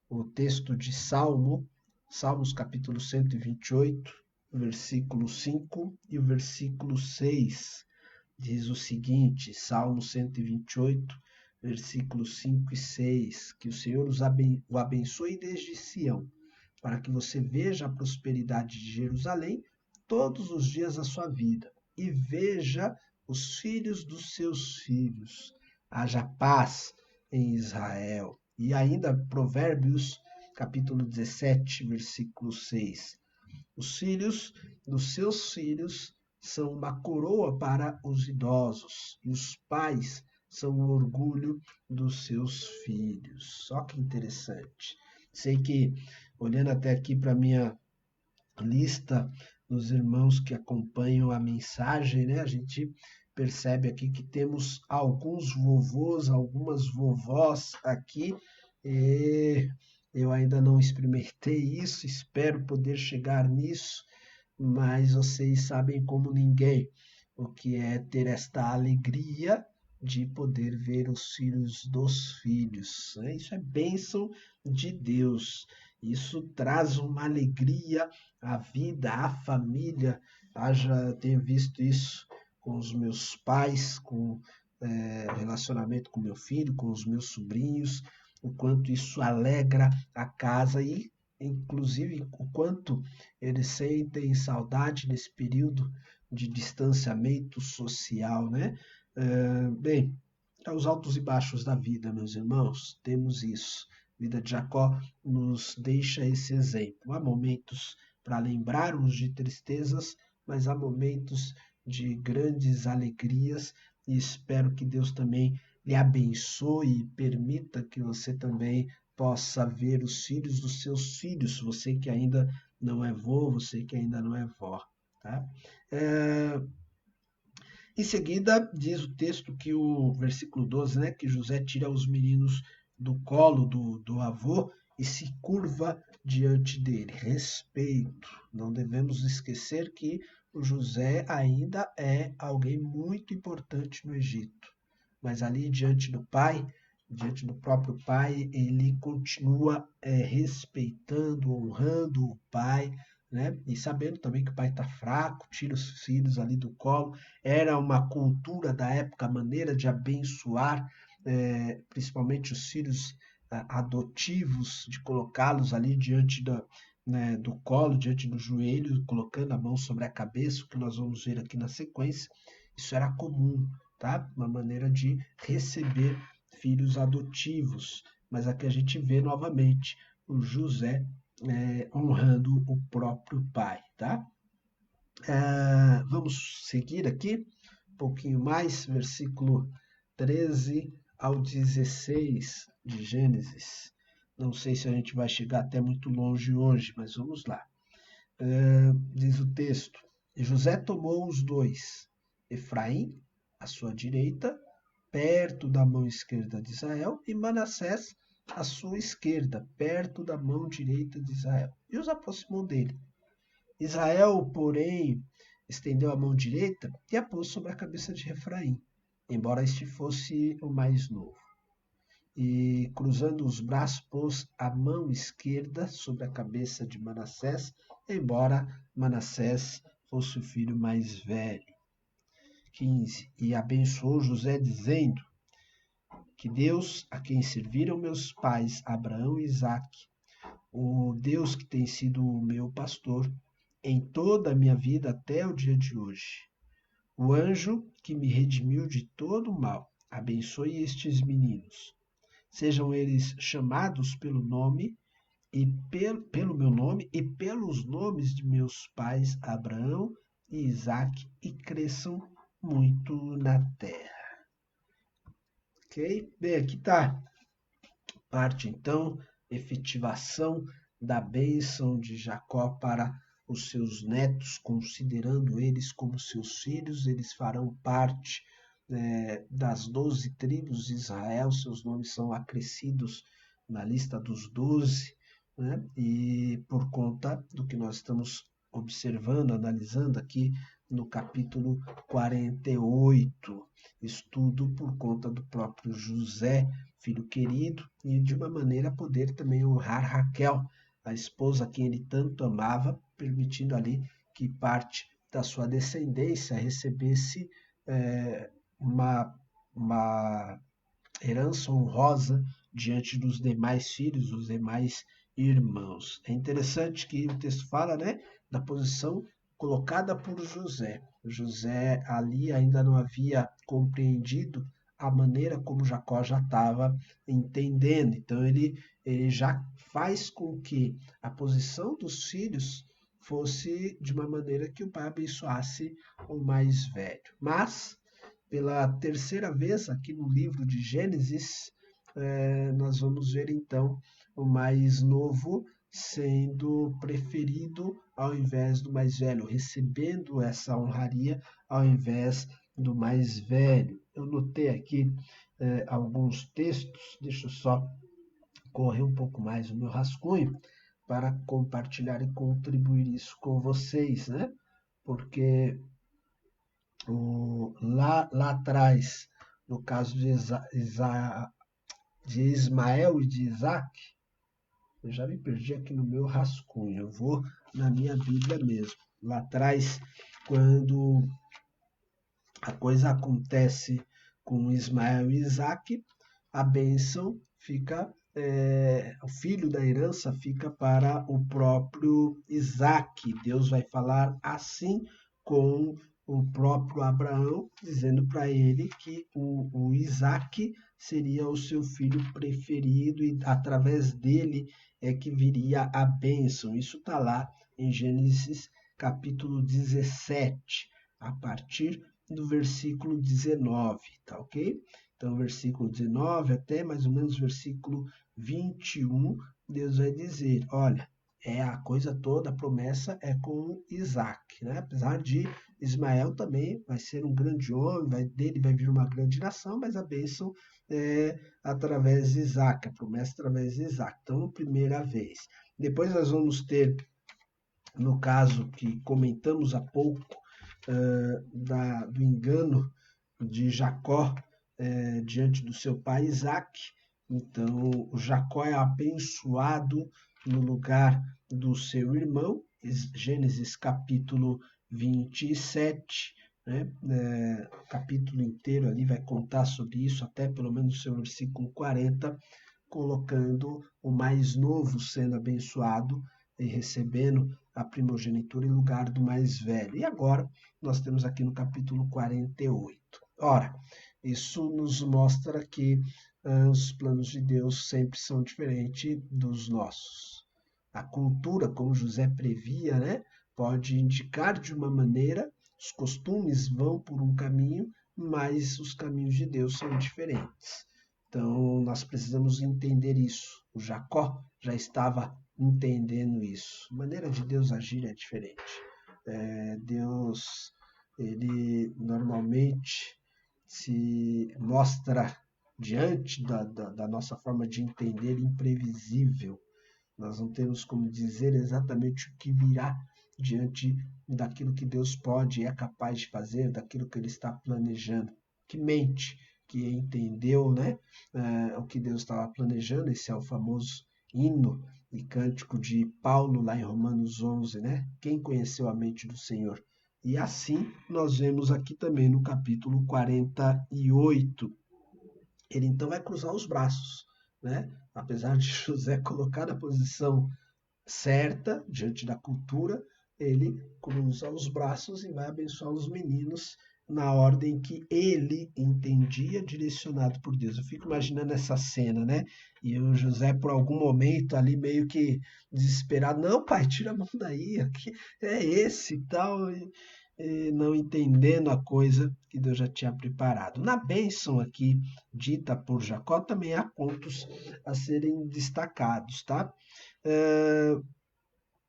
Speaker 1: O texto de Salmos capítulo 128, versículo 5 e o versículo 6, diz o seguinte, Salmo 128, versículos 5 e 6, que o Senhor o abençoe desde Sião, para que você veja a prosperidade de Jerusalém todos os dias da sua vida, e veja os filhos dos seus filhos. Haja paz em Israel. E ainda Provérbios capítulo 17, versículo 6. Os filhos dos seus filhos são uma coroa para os idosos, e os pais são o orgulho dos seus filhos. Só que interessante. Sei que, olhando até aqui para a minha lista dos irmãos que acompanham a mensagem, né? A gente percebe aqui que temos alguns vovôs, algumas vovós aqui, e eu ainda não experimentei isso, espero poder chegar nisso, mas vocês sabem como ninguém o que é ter esta alegria de poder ver os filhos dos filhos, né? Isso é bênção de Deus. Isso traz uma alegria à vida, à família. Já tenho visto isso com os meus pais, com relacionamento com meu filho, com os meus sobrinhos, o quanto isso alegra a casa e, inclusive, o quanto eles sentem saudade nesse período de distanciamento social, né? Bem, os altos e baixos da vida, meus irmãos, temos isso. A vida de Jacó nos deixa esse exemplo. Há momentos para lembrarmos de tristezas, mas há momentos de grandes alegrias e espero que Deus também lhe abençoe e permita que você também possa ver os filhos dos seus filhos, você que ainda não é vô, você que ainda não é vó. Tá? Em seguida, diz o texto que o versículo 12, né, que José tira os meninos do colo do avô e se curva diante dele. Respeito. Não devemos esquecer que o José ainda é alguém muito importante no Egito. Mas ali diante do pai, diante do próprio pai, ele continua respeitando, honrando o pai, né? E sabendo também que o pai está fraco, tira os filhos ali do colo. Era uma cultura da época, a maneira de abençoar, principalmente os filhos adotivos, de colocá-los ali diante né, do colo, diante do joelho, colocando a mão sobre a cabeça, o que nós vamos ver aqui na sequência. Isso era comum, tá? Uma maneira de receber filhos adotivos. Mas aqui a gente vê novamente o José honrando o próprio pai, tá? Vamos seguir aqui um pouquinho mais, versículo 13 ao 16 de Gênesis. Não sei se a gente vai chegar até muito longe hoje, mas vamos lá. Diz o texto: E José tomou os dois, Efraim, à sua direita, perto da mão esquerda de Israel, e Manassés, à sua esquerda, perto da mão direita de Israel, e os aproximou dele. Israel, porém, estendeu a mão direita e a pôs sobre a cabeça de Efraim, embora este fosse o mais novo. E, cruzando os braços, pôs a mão esquerda sobre a cabeça de Manassés, embora Manassés fosse o filho mais velho. 15. E abençoou José, dizendo: Que Deus, a quem serviram meus pais, Abraão e Isaque, o Deus que tem sido o meu pastor em toda a minha vida até o dia de hoje, o anjo que me redimiu de todo o mal, abençoe estes meninos. Sejam eles chamados pelo nome e pelo meu nome e pelos nomes de meus pais Abraão e Isaque, e cresçam muito na terra. Ok? Bem, aqui está parte então, efetivação da bênção de Jacó para os seus netos, considerando eles como seus filhos. Eles farão parte das 12 tribos de Israel, seus nomes são acrescidos na lista dos 12, né? E por conta do que nós estamos observando, analisando aqui no capítulo 48, estudo por conta do próprio José, filho querido, e de uma maneira poder também honrar Raquel, a esposa a quem ele tanto amava, permitindo ali que parte da sua descendência recebesse uma herança honrosa diante dos demais filhos, dos demais irmãos. É interessante que o texto fala, né, da posição colocada por José. José ali ainda não havia compreendido a maneira como Jacó já estava entendendo. Então ele já faz com que a posição dos filhos fosse de uma maneira que o pai abençoasse o mais velho. Mas, pela terceira vez aqui no livro de Gênesis, nós vamos ver então o mais novo sendo preferido ao invés do mais velho, recebendo essa honraria ao invés do mais velho. Eu notei aqui alguns textos, deixa eu só correr um pouco mais o meu rascunho para compartilhar e contribuir isso com vocês, né? Porque lá atrás, no caso de Ismael e de Isaac, eu já me perdi aqui no meu rascunho, eu vou na minha Bíblia mesmo. Lá atrás, quando a coisa acontece com Ismael e Isaac, a bênção fica, o filho da herança fica para o próprio Isaac. Deus vai falar assim com o próprio Abraão, dizendo para ele que o Isaac seria o seu filho preferido e através dele é que viria a bênção. Isso está lá em Gênesis capítulo 17, a partir do versículo 19, tá ok? Então, versículo 19 até mais ou menos versículo 21, Deus vai dizer, olha, a coisa toda, a promessa é com Isaac, né? Apesar de Ismael também vai ser um grande homem, dele vai vir uma grande nação, mas a bênção é através de Isaac, a promessa através de Isaac. Então, primeira vez. Depois nós vamos ter, no caso que comentamos há pouco, do engano de Jacó diante do seu pai Isaac. Então, Jacó é abençoado no lugar do seu irmão, Gênesis capítulo 27, né? O capítulo inteiro ali vai contar sobre isso, até pelo menos o seu versículo 40, colocando o mais novo sendo abençoado e recebendo a primogenitura em lugar do mais velho. E agora nós temos aqui no capítulo 48. Ora, isso nos mostra que os planos de Deus sempre são diferentes dos nossos. A cultura, como José previa, né, pode indicar de uma maneira, os costumes vão por um caminho, mas os caminhos de Deus são diferentes. Então, nós precisamos entender isso. O Jacó já estava entendendo isso. A maneira de Deus agir é diferente. Deus, ele normalmente se mostra diante da nossa forma de entender imprevisível. Nós não temos como dizer exatamente o que virá diante daquilo que Deus pode e é capaz de fazer, daquilo que Ele está planejando. Que mente que entendeu, né, o que Deus estava planejando. Esse é o famoso hino e cântico de Paulo lá em Romanos 11, né? Quem conheceu a mente do Senhor? E assim nós vemos aqui também no capítulo 48. Ele então vai cruzar os braços, né? Apesar de José colocar na posição certa diante da cultura, ele cruza os braços e vai abençoar os meninos na ordem que ele entendia, direcionado por Deus. Eu fico imaginando essa cena, né? E o José, por algum momento, ali meio que desesperado, não, pai, tira a mão daí, aqui é esse e tal, e não entendendo a coisa que Deus já tinha preparado. Na bênção aqui, dita por Jacó, também há pontos a serem destacados, tá?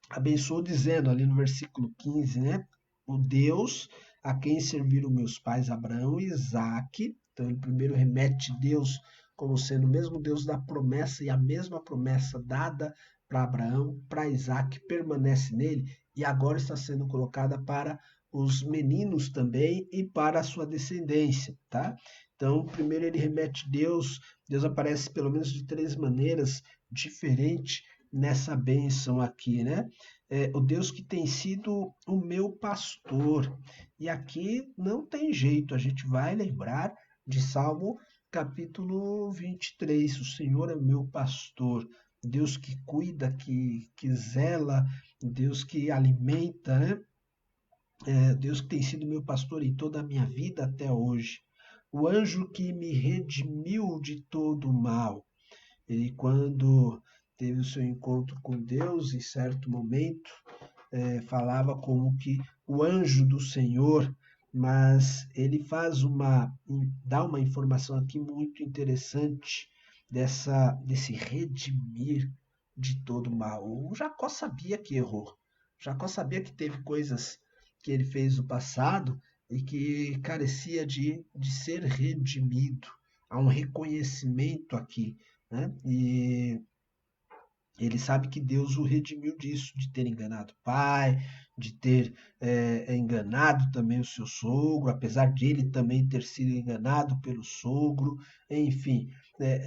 Speaker 1: Abençoou dizendo ali no versículo 15, né? O Deus a quem serviram meus pais Abraão e Isaque. Então ele primeiro remete Deus como sendo o mesmo Deus da promessa, e a mesma promessa dada para Abraão, para Isaque, permanece nele e agora está sendo colocada para os meninos também e para a sua descendência, tá? Então, primeiro ele remete Deus aparece pelo menos de 3 maneiras diferentes nessa bênção aqui, né? O Deus que tem sido o meu pastor. E aqui não tem jeito, a gente vai lembrar de Salmo capítulo 23. O Senhor é o meu pastor. Deus que cuida, que zela, Deus que alimenta, né? Deus que tem sido meu pastor em toda a minha vida até hoje. O anjo que me redimiu de todo o mal. E quando teve o seu encontro com Deus em certo momento, falava como que o anjo do Senhor, mas ele dá uma informação aqui muito interessante desse redimir de todo mal. O Jacó sabia que errou. Jacó sabia que teve coisas que ele fez no passado e que carecia de ser redimido. Há um reconhecimento aqui, né? E ele sabe que Deus o redimiu disso, de ter enganado o pai, de ter enganado também o seu sogro, apesar de ele também ter sido enganado pelo sogro, enfim.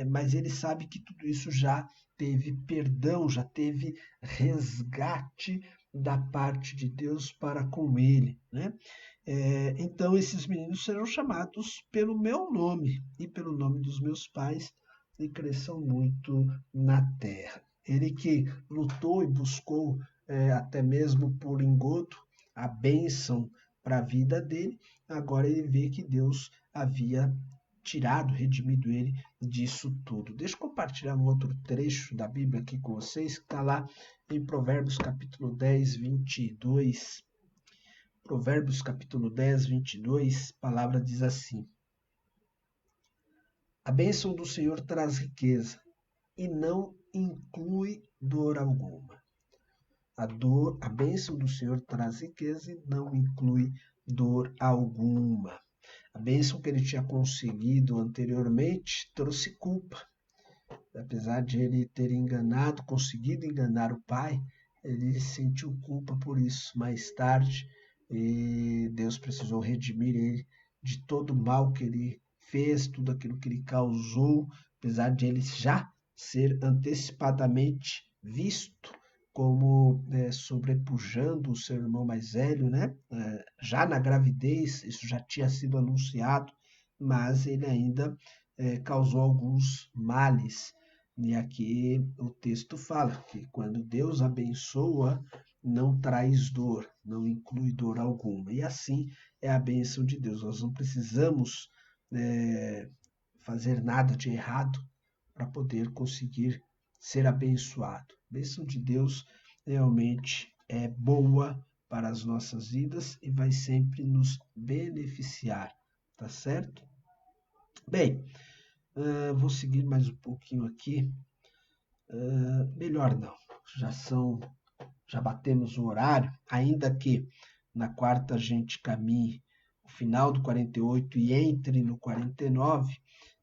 Speaker 1: Mas ele sabe que tudo isso já teve perdão, já teve resgate da parte de Deus para com ele, né? Então esses meninos serão chamados pelo meu nome e pelo nome dos meus pais e cresçam muito na terra. Ele que lutou e buscou até mesmo por engodo a bênção para a vida dele, agora ele vê que Deus havia tirado, redimido ele disso tudo. Deixa eu compartilhar um outro trecho da Bíblia aqui com vocês, que está lá em Provérbios capítulo 10, 22. Provérbios capítulo 10, 22, a palavra diz assim: a bênção do Senhor traz riqueza e não inclui dor alguma. A bênção do Senhor traz riqueza e não inclui dor alguma. A bênção que ele tinha conseguido anteriormente trouxe culpa. Apesar de ele ter conseguido enganar o pai, ele sentiu culpa por isso mais tarde e Deus precisou redimir ele de todo o mal que ele fez, tudo aquilo que ele causou, apesar de ele já ser antecipadamente visto como sobrepujando o seu irmão mais velho, né? Já na gravidez, isso já tinha sido anunciado, mas ele ainda causou alguns males. E aqui o texto fala que quando Deus abençoa, não traz dor, não inclui dor alguma. E assim é a bênção de Deus. Nós não precisamos fazer nada de errado para poder conseguir ser abençoado. A bênção de Deus realmente é boa para as nossas vidas e vai sempre nos beneficiar, tá certo? Bem, vou seguir mais um pouquinho aqui. Melhor não, já batemos o horário, ainda que na quarta a gente caminhe o final do 48 e entre no 49,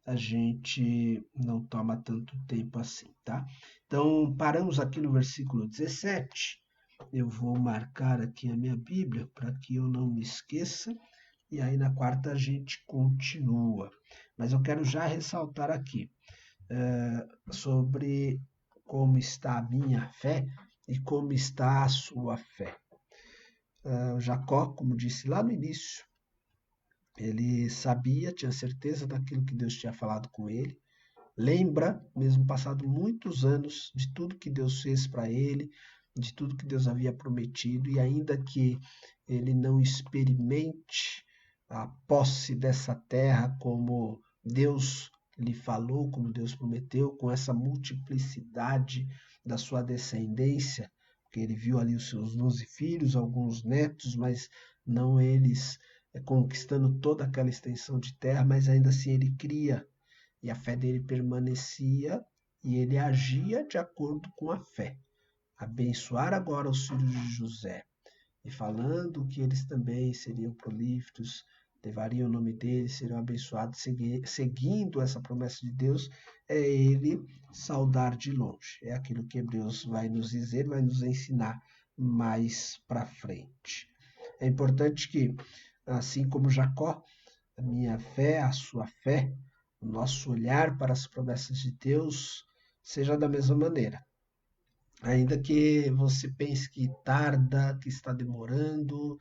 Speaker 1: a gente não toma tanto tempo assim, tá? Então, paramos aqui no versículo 17. Eu vou marcar aqui a minha Bíblia para que eu não me esqueça. E aí na quarta a gente continua. Mas eu quero já ressaltar aqui sobre como está a minha fé e como está a sua fé. Jacó, como disse lá no início, ele sabia, tinha certeza daquilo que Deus tinha falado com ele. Lembra, mesmo passado muitos anos, de tudo que Deus fez para ele, de tudo que Deus havia prometido, e ainda que ele não experimente a posse dessa terra como Deus lhe falou, como Deus prometeu, com essa multiplicidade da sua descendência, porque ele viu ali os seus 12 filhos, alguns netos, mas não eles conquistando toda aquela extensão de terra, mas ainda assim ele cria, e a fé dele permanecia, e ele agia de acordo com a fé. Abençoar agora os filhos de José, e falando que eles também seriam prolíficos, levariam o nome deles, seriam abençoados, seguindo essa promessa de Deus, é ele saudar de longe. É aquilo que Hebreus vai nos dizer, vai nos ensinar mais para frente. É importante que, assim como Jacó, a minha fé, a sua fé, o nosso olhar para as promessas de Deus seja da mesma maneira. Ainda que você pense que tarda, que está demorando,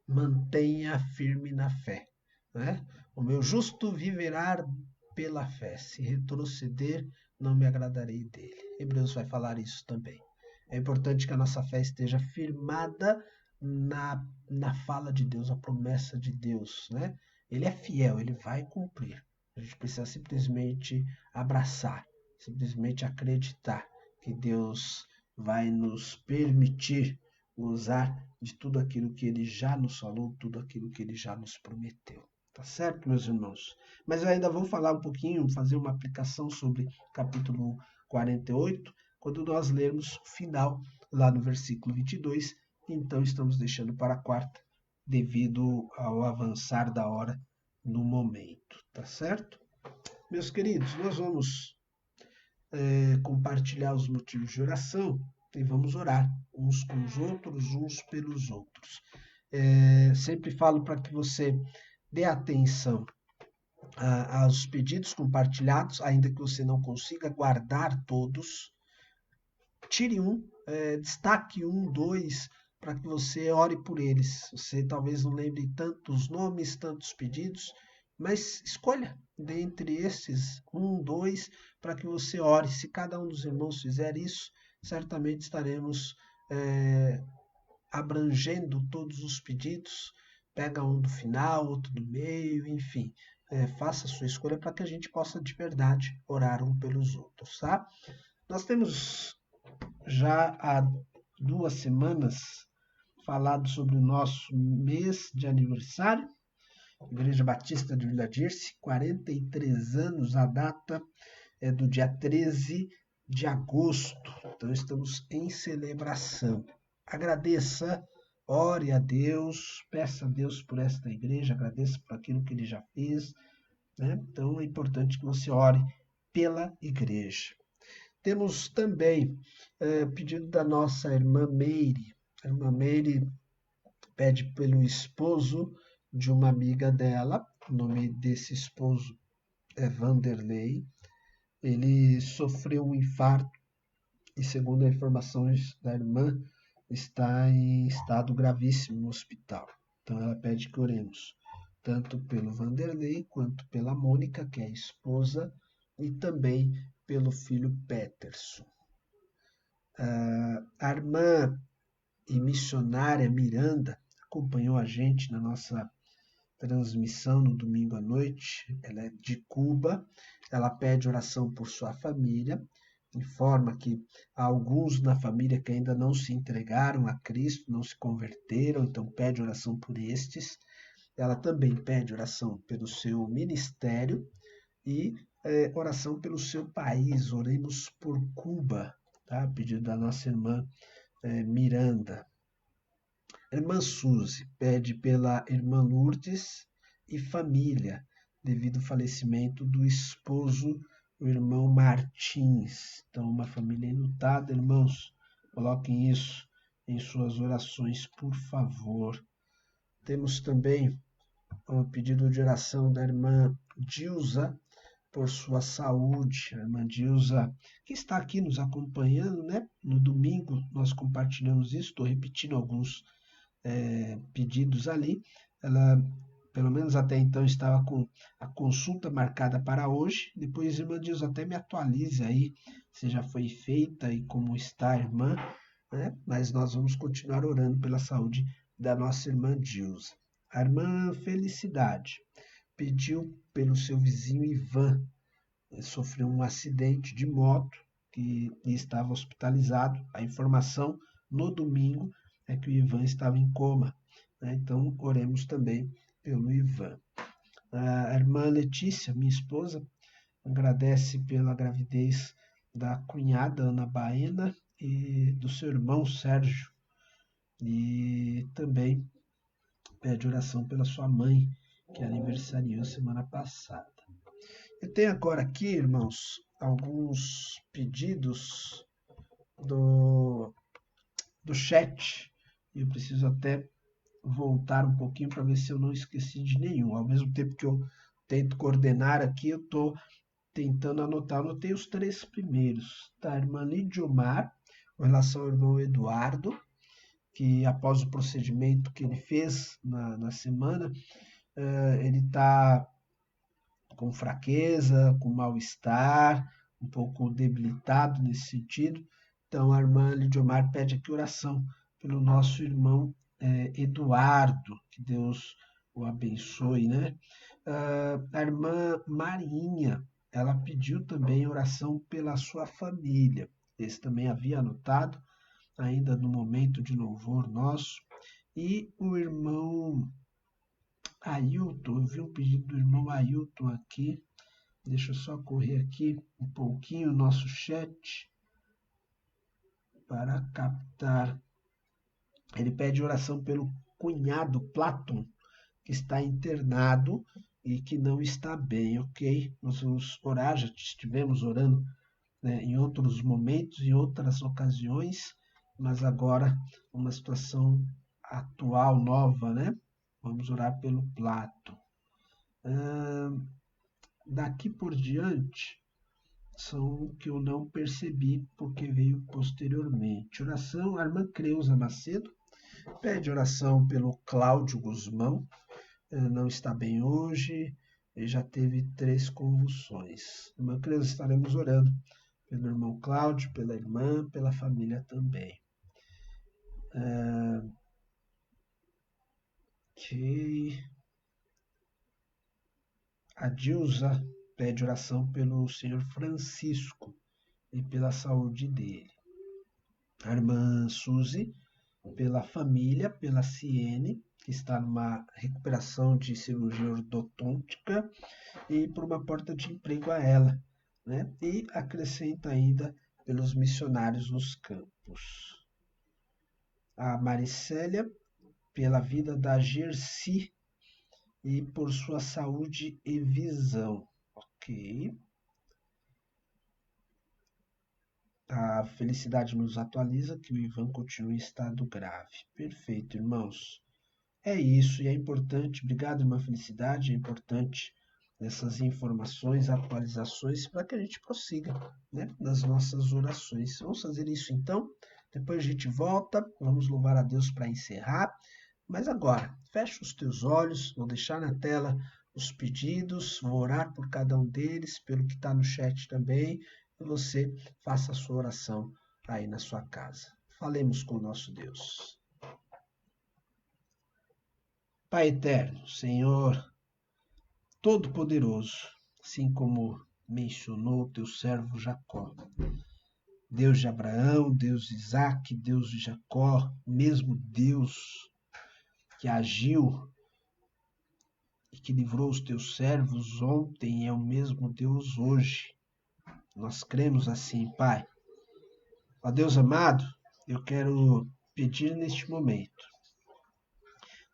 Speaker 1: mantenha firme na fé. Né? O meu justo viverá pela fé. Se retroceder, não me agradarei dele. Hebreus vai falar isso também. É importante que a nossa fé esteja firmada na fala de Deus, a promessa de Deus. Né? Ele é fiel, ele vai cumprir. A gente precisa simplesmente abraçar, simplesmente acreditar que Deus vai nos permitir gozar de tudo aquilo que ele já nos falou, tudo aquilo que ele já nos prometeu. Tá certo, meus irmãos? Mas eu ainda vou falar um pouquinho, fazer uma aplicação sobre capítulo 48, quando nós lermos o final, lá no versículo 22. Então, estamos deixando para a quarta, devido ao avançar da hora no momento. Tá certo? Meus queridos, nós vamos compartilhar os motivos de oração e vamos orar uns com os outros, uns pelos outros. Sempre falo para que você dê atenção aos pedidos compartilhados, ainda que você não consiga guardar todos. Tire um, destaque um, dois, para que você ore por eles. Você talvez não lembre tantos nomes, tantos pedidos, mas escolha dentre esses um, dois, para que você ore. Se cada um dos irmãos fizer isso, certamente estaremos abrangendo todos os pedidos. Pega um do final, outro do meio, enfim. Faça a sua escolha para que a gente possa de verdade orar um pelos outros, tá? Nós temos já há 2 semanas falado sobre o nosso mês de aniversário, Igreja Batista de Vila Dirce, 43 anos, a data é do dia 13 de agosto, então estamos em celebração. Agradeça, ore a Deus, peça a Deus por esta igreja, agradeça por aquilo que ele já fez, né? Então é importante que você ore pela igreja. Temos também pedido da nossa irmã Meire. A irmã Meire pede pelo esposo de uma amiga dela, o nome desse esposo é Vanderlei. Ele sofreu um infarto e, segundo as informações da irmã, está em estado gravíssimo no hospital. Então ela pede que oremos, tanto pelo Vanderlei quanto pela Mônica, que é a esposa, e também pelo filho Peterson. A irmã e missionária Miranda acompanhou a gente na nossa transmissão no domingo à noite. Ela é de Cuba, ela pede oração por sua família, informa que há alguns na família que ainda não se entregaram a Cristo, não se converteram, então pede oração por estes. Ela também pede oração pelo seu ministério e oração pelo seu país. Oremos por Cuba, tá? Pedido da nossa irmã Miranda. Irmã Suzy pede pela irmã Lourdes e família, devido ao falecimento do esposo, o irmão Martins. Então, uma família enlutada, irmãos, coloquem isso em suas orações, por favor. Temos também o pedido de oração da irmã Dilza por sua saúde. A irmã Dilza, que está aqui nos acompanhando, né? No domingo nós compartilhamos isso, estou repetindo alguns pedidos ali. Ela, pelo menos até então, estava com a consulta marcada para hoje. Depois, irmã Dilza, até me atualize aí se já foi feita e como está a irmã, né? Mas nós vamos continuar orando pela saúde da nossa irmã Dilza. A irmã Felicidade pediu pelo seu vizinho Ivan. Ele sofreu um acidente de moto e estava hospitalizado. A informação no domingo é que o Ivan estava em coma, né? Então, oremos também pelo Ivan. A irmã Letícia, minha esposa, agradece pela gravidez da cunhada Ana Baena e do seu irmão Sérgio. E também pede oração pela sua mãe, que aniversariou semana passada. Eu tenho agora aqui, irmãos, alguns pedidos do chat. E eu preciso até voltar um pouquinho para ver se eu não esqueci de nenhum. Ao mesmo tempo que eu tento coordenar aqui, eu estou tentando anotar. Anotei os 3 primeiros. Da irmã Lidiomar, com relação ao irmão Eduardo, que após o procedimento que ele fez na semana, ele está com fraqueza, com mal-estar, um pouco debilitado nesse sentido. Então, a irmã Lidiomar pede aqui oração pelo nosso irmão Eduardo, que Deus o abençoe, né? A irmã Marinha, ela pediu também oração pela sua família. Esse também havia anotado. ainda no momento de louvor nosso. E o irmão Ailton, eu vi um pedido do irmão Ailton aqui. Deixa eu só correr aqui um pouquinho o nosso chat para captar. Ele pede oração pelo cunhado Platon, que está internado e que não está bem, ok? Nós vamos orar, já estivemos orando, né, em outros momentos, em outras ocasiões, mas agora uma situação atual, nova, né? Vamos orar pelo Platon. Daqui por diante, são que eu não percebi porque veio posteriormente. Oração, a irmã Creuza Macedo pede oração pelo Cláudio Guzmão, não está bem hoje, ele já teve 3 convulsões. Irmã Creuza, estaremos orando pelo irmão Cláudio, pela irmã, pela família também. Ok. A Dilza pede oração pelo senhor Francisco e pela saúde dele. A irmã Suzy, pela família, pela Ciene, que está numa recuperação de cirurgia ortodôntica, e por uma porta de emprego a ela, né? E acrescenta ainda pelos missionários nos campos. A Maricélia, pela vida da Gersi e por sua saúde e visão. Ok. A Felicidade nos atualiza que o Ivan continua em estado grave. Perfeito, irmãos. É isso, e é importante, obrigado, irmã Felicidade, é importante essas informações, atualizações, para que a gente prossiga, né, nas nossas orações. Vamos fazer isso então, depois a gente volta, vamos louvar a Deus para encerrar, mas agora, fecha os teus olhos, vou deixar na tela os pedidos, vou orar por cada um deles, pelo que está no chat também, e você faça a sua oração aí na sua casa. Falemos com o nosso Deus. Pai eterno, Senhor Todo-Poderoso, assim como mencionou teu servo Jacó, Deus de Abraão, Deus de Isaac, Deus de Jacó, mesmo Deus que agiu e que livrou os teus servos ontem é o mesmo Deus hoje. Nós cremos assim, Pai. Ó Deus amado, eu quero pedir neste momento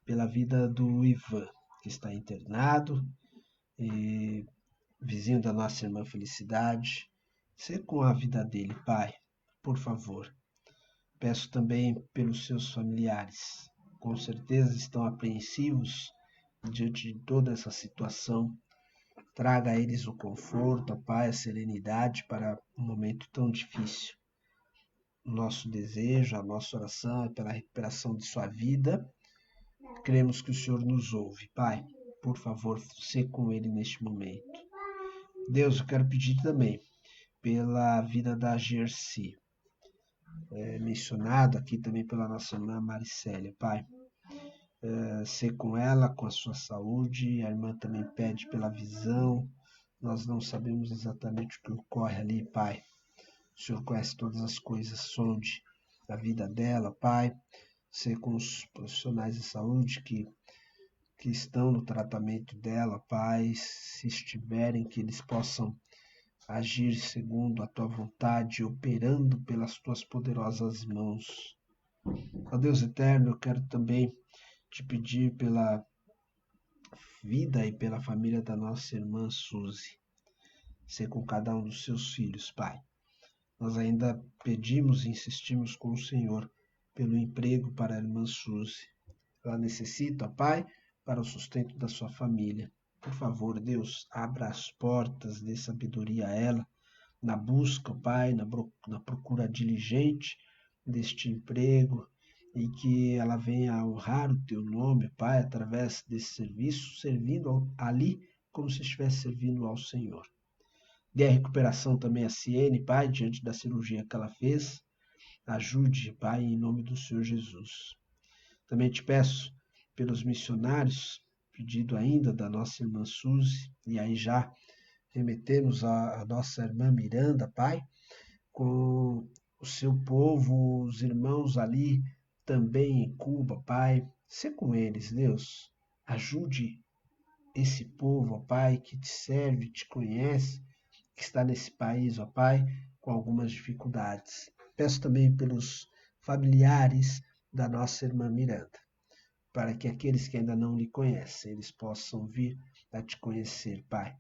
Speaker 1: pela vida do Ivan, que está internado, e vizinho da nossa irmã Felicidade, ser com a vida dele, Pai, por favor. Peço também pelos seus familiares, com certeza estão apreensivos diante de toda essa situação. Traga a eles o conforto, a paz, a serenidade para um momento tão difícil. O nosso desejo, a nossa oração é pela recuperação de sua vida. Cremos que o Senhor nos ouve. Pai, por favor, ser com ele neste momento. Deus, eu quero pedir também pela vida da Gersi, mencionado aqui também pela nossa irmã Maricélia, Pai, ser com ela, com a sua saúde, a irmã também pede pela visão, nós não sabemos exatamente o que ocorre ali, Pai, o Senhor conhece todas as coisas, sonde a vida dela, Pai, ser com os profissionais de saúde que estão no tratamento dela, Pai, se estiverem, que eles possam agir segundo a tua vontade, operando pelas tuas poderosas mãos. Ó Deus eterno, eu quero também te pedir pela vida e pela família da nossa irmã Suzy. Ser com cada um dos seus filhos, Pai. Nós ainda pedimos e insistimos com o Senhor pelo emprego para a irmã Suzy. Ela necessita, Pai, para o sustento da sua família. Por favor, Deus, abra as portas, dê sabedoria a ela, na busca, Pai, na procura diligente deste emprego, e que ela venha a honrar o teu nome, Pai, através desse serviço, servindo ali como se estivesse servindo ao Senhor. Dê a recuperação também a Ciene, Pai, diante da cirurgia que ela fez. Ajude, Pai, em nome do Senhor Jesus. Também te peço pelos missionários, pedido ainda da nossa irmã Suzy, e aí já remetemos a nossa irmã Miranda, Pai, com o seu povo, os irmãos ali também em Cuba, Pai. Sê com eles, Deus. Ajude esse povo, ó Pai, que te serve, te conhece, que está nesse país, ó Pai, com algumas dificuldades. Peço também pelos familiares da nossa irmã Miranda, para que aqueles que ainda não lhe conhecem, eles possam vir a te conhecer, Pai.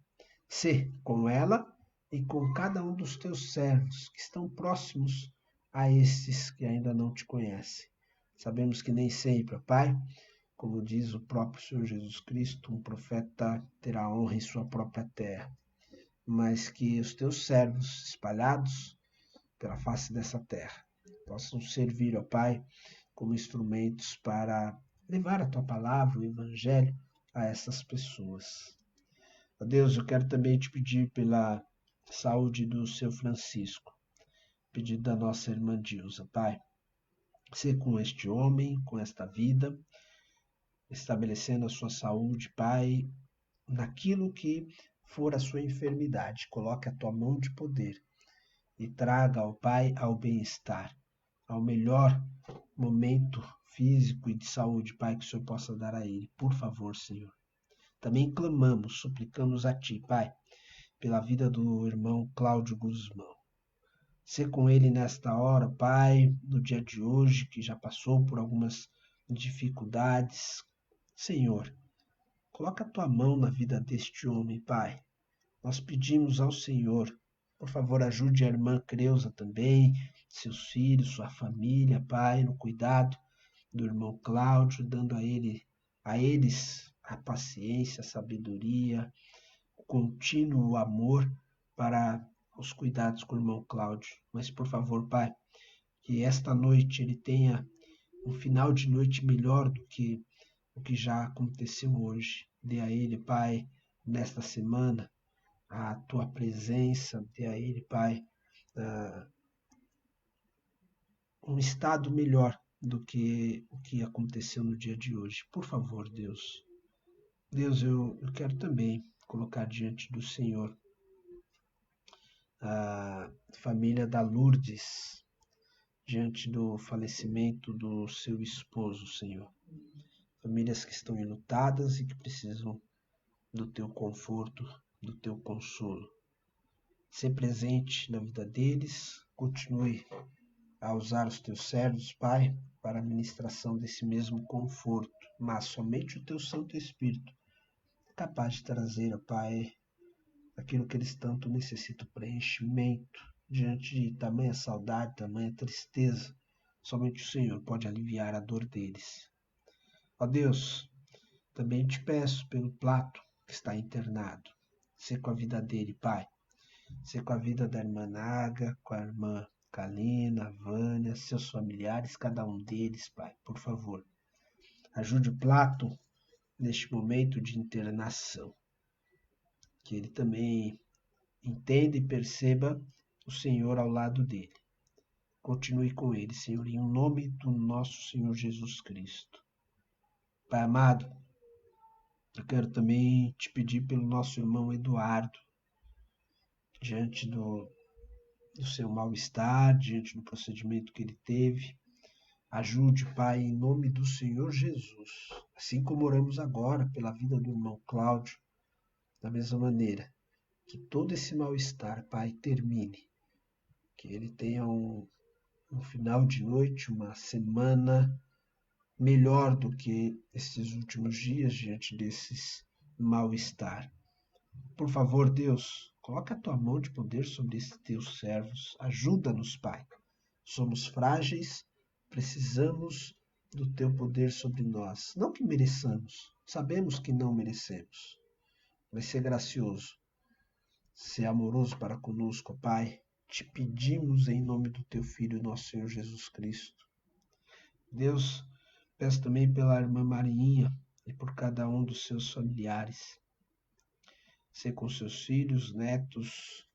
Speaker 1: Sê com ela e com cada um dos teus servos que estão próximos a esses que ainda não te conhecem. Sabemos que nem sempre, Pai, como diz o próprio Senhor Jesus Cristo, um profeta terá honra em sua própria terra, mas que os teus servos espalhados pela face dessa terra possam servir, ó Pai, como instrumentos para levar a tua palavra, o evangelho, a essas pessoas. Ó Deus, eu quero também te pedir pela saúde do seu Francisco, pedido da nossa irmã Dilza, Pai. Ser com este homem, com esta vida, estabelecendo a sua saúde, Pai, naquilo que for a sua enfermidade. Coloque a tua mão de poder e traga ao Pai ao bem-estar, ao melhor momento físico e de saúde, Pai, que o Senhor possa dar a ele. Por favor, Senhor. Também clamamos, suplicamos a Ti, Pai, pela vida do irmão Cláudio Guzmão. Ser com ele nesta hora, Pai, no dia de hoje, que já passou por algumas dificuldades. Senhor, coloca a Tua mão na vida deste homem, Pai. Nós pedimos ao Senhor, por favor, ajude a irmã Creuza também, seus filhos, sua família, Pai, no cuidado do irmão Cláudio, dando a eles a paciência, a sabedoria, o contínuo amor para os cuidados com o irmão Cláudio. Mas, por favor, Pai, que esta noite ele tenha um final de noite melhor do que o que já aconteceu hoje. Dê a ele, Pai, nesta semana, a tua presença, dê a ele, Pai, um estado melhor do que o que aconteceu no dia de hoje. Por favor, Deus. Deus, eu quero também colocar diante do Senhor a família da Lourdes, diante do falecimento do seu esposo, Senhor. Famílias que estão enlutadas e que precisam do teu conforto, do teu consolo. Ser presente na vida deles, continue a usar os teus servos, Pai, para a ministração desse mesmo conforto, mas somente o teu Santo Espírito é capaz de trazer, Pai, aquilo que eles tanto necessitam, preenchimento, diante de tamanha saudade, tamanha tristeza. Somente o Senhor pode aliviar a dor deles. Ó Deus, também te peço pelo Plato que está internado. Sê com a vida dele, Pai. Sê com a vida da irmã Naga, com a irmã Kalina, Vânia, seus familiares, cada um deles, Pai, por favor. Ajude o Plato neste momento de internação. Que ele também entenda e perceba o Senhor ao lado dele. Continue com ele, Senhor, em nome do nosso Senhor Jesus Cristo. Pai amado, eu quero também te pedir pelo nosso irmão Eduardo, diante do seu mal-estar, diante do procedimento que ele teve. Ajude, Pai, em nome do Senhor Jesus. Assim como oramos agora pela vida do irmão Cláudio, da mesma maneira, que todo esse mal-estar, Pai, termine. Que ele tenha um final de noite, uma semana melhor do que esses últimos dias diante desses mal-estar. Por favor, Deus, coloca a tua mão de poder sobre esses teus servos. Ajuda-nos, Pai. Somos frágeis, precisamos do teu poder sobre nós. Não que mereçamos, sabemos que não merecemos. Mas ser gracioso, ser amoroso para conosco, Pai. Te pedimos em nome do teu Filho, nosso Senhor Jesus Cristo. Deus, peço também pela irmã Marinha e por cada um dos seus familiares. Ser com seus filhos, netos,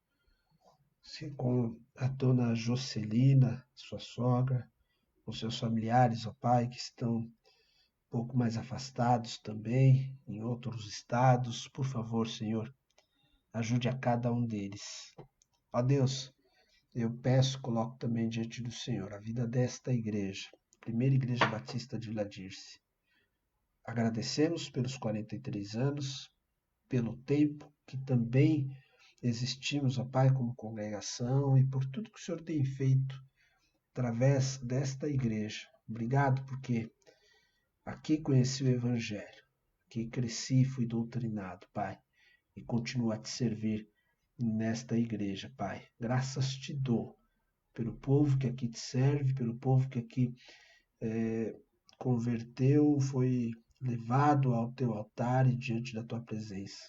Speaker 1: ser com a dona Jocelina, sua sogra, com seus familiares, ó Pai, que estão um pouco mais afastados também, em outros estados. Por favor, Senhor, ajude a cada um deles. Ó Deus, eu peço, coloco também diante do Senhor a vida desta igreja, Primeira Igreja Batista de Vila Dirce. Agradecemos pelos 43 anos, pelo tempo que também existimos, ó Pai, como congregação, e por tudo que o Senhor tem feito através desta igreja. Obrigado porque aqui conheci o Evangelho, aqui cresci e fui doutrinado, Pai, e continuo a te servir nesta igreja, Pai. Graças te dou pelo povo que aqui te serve, pelo povo que aqui converteu, foi levado ao teu altar e diante da tua presença.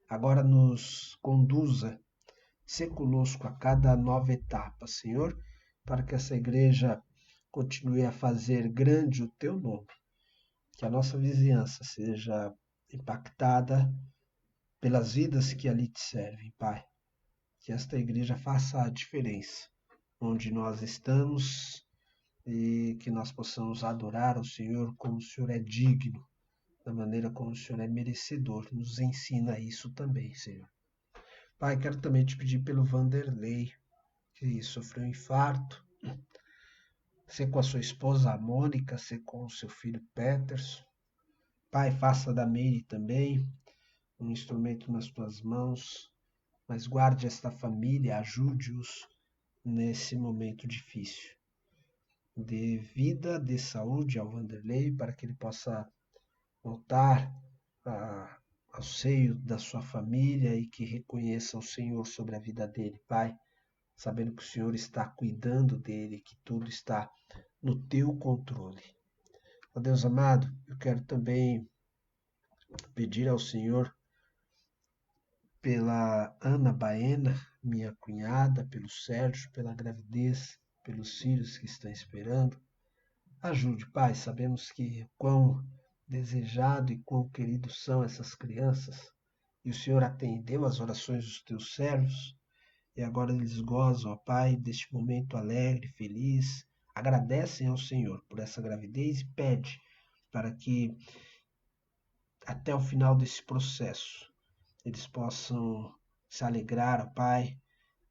Speaker 1: Agora nos conduza, se conosco a cada nova etapa, Senhor, para que essa igreja continue a fazer grande o teu nome, que a nossa vizinhança seja impactada pelas vidas que ali te servem, Pai. Que esta igreja faça a diferença onde nós estamos e que nós possamos adorar o Senhor como o Senhor é digno, da maneira como o Senhor é merecedor. Nos ensina isso também, Senhor. Pai, quero também te pedir pelo Vanderlei, que sofreu um infarto, ser com a sua esposa a Mônica, ser com o seu filho Peterson. Pai, faça da Meire também um instrumento nas tuas mãos, mas guarde esta família, ajude-os nesse momento difícil. Dê vida, dê saúde ao Vanderlei para que ele possa voltar ao seio da sua família e que reconheça o Senhor sobre a vida dele, Pai, sabendo que o Senhor está cuidando dele, que tudo está no teu controle. Ó Deus amado, eu quero também pedir ao Senhor pela Ana Baena, minha cunhada, pelo Sérgio, pela gravidez, pelos filhos que estão esperando. Ajude, Pai, sabemos que quão desejado e quão queridos são essas crianças, e o Senhor atendeu as orações dos teus servos, e agora eles gozam, ó Pai, deste momento alegre, feliz, agradecem ao Senhor por essa gravidez e pede para que até o final desse processo eles possam se alegrar, ó Pai,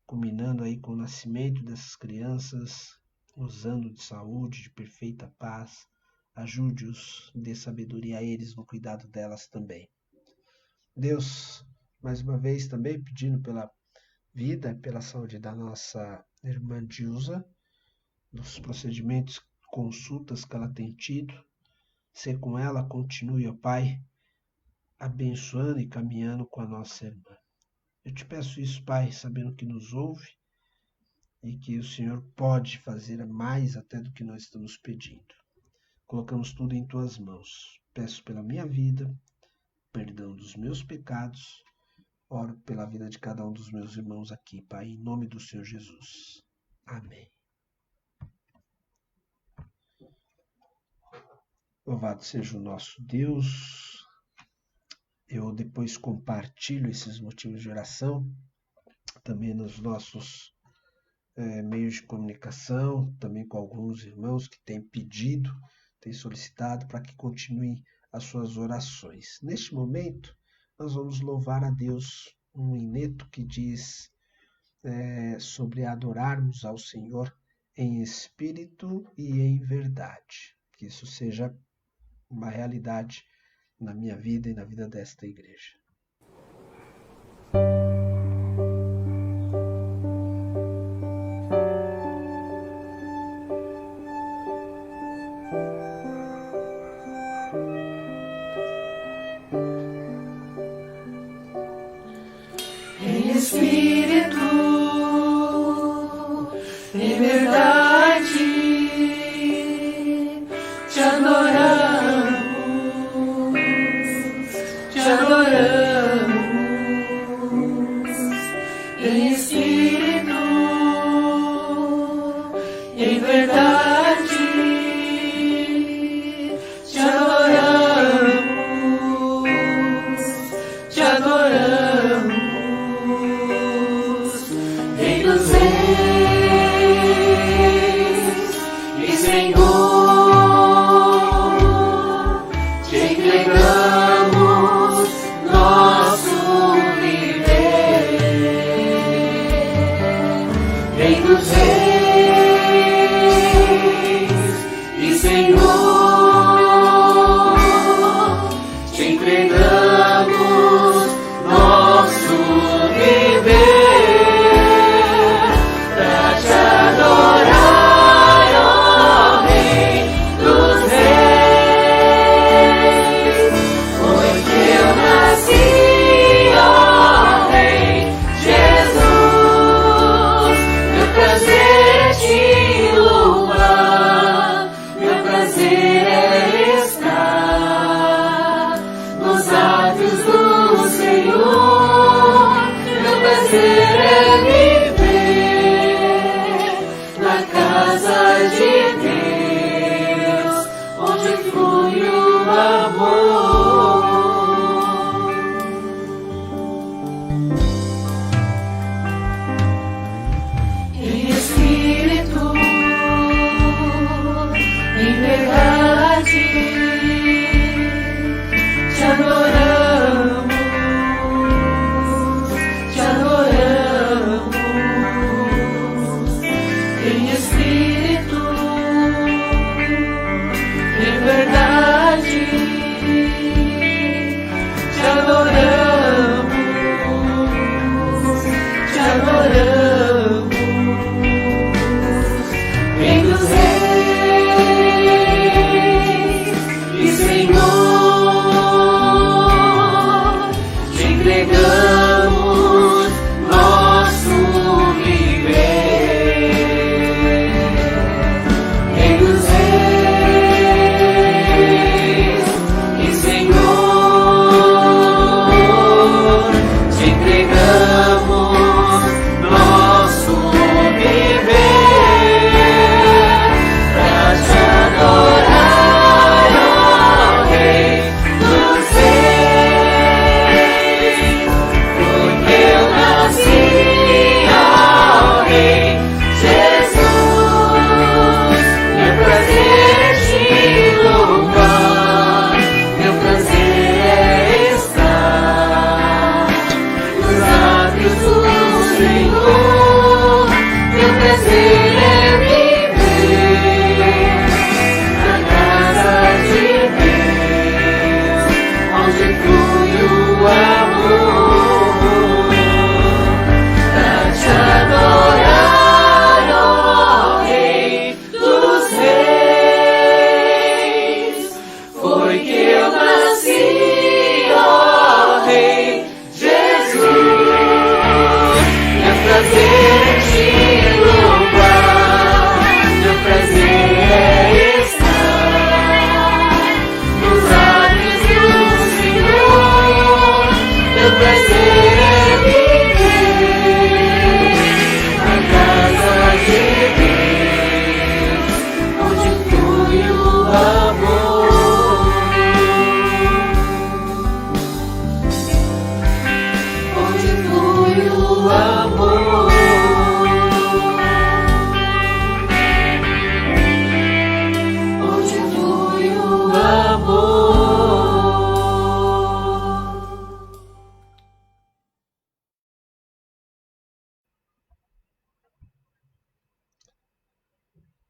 Speaker 1: culminando aí com o nascimento dessas crianças, usando de saúde, de perfeita paz. Ajude-os, dê sabedoria a eles no cuidado delas também. Deus, mais uma vez também pedindo pela vida e pela saúde da nossa irmã Dilza, dos procedimentos, consultas que ela tem tido, ser com ela, continue, ó Pai, abençoando e caminhando com a nossa irmã. Eu te peço isso, Pai, sabendo que nos ouve e que o Senhor pode fazer mais até do que nós estamos pedindo. Colocamos tudo em tuas mãos. Peço pela minha vida, perdão dos meus pecados, oro pela vida de cada um dos meus irmãos aqui, Pai, em nome do Senhor Jesus. Amém. Louvado seja o nosso Deus. Eu depois compartilho esses motivos de oração também nos nossos meios de comunicação, também com alguns irmãos que têm pedido, têm solicitado para que continuem as suas orações. Neste momento, nós vamos louvar a Deus, um hineto que diz sobre adorarmos ao Senhor em espírito e em verdade. Que isso seja uma realidade na minha vida e na vida desta igreja.
Speaker 2: Em espírito, em verdade, te adoramos, te adoramos. Em espírito, em verdade, te adoramos, te adoramos.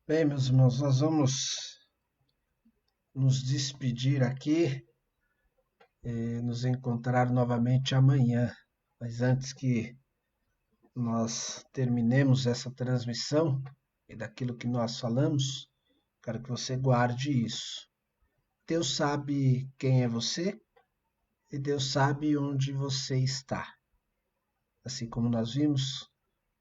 Speaker 1: Bem, meus irmãos, nós vamos nos despedir aqui e nos encontrar novamente amanhã. Mas antes que nós terminemos essa transmissão e daquilo que nós falamos, quero que você guarde isso. Deus sabe quem é você e Deus sabe onde você está. Assim como nós vimos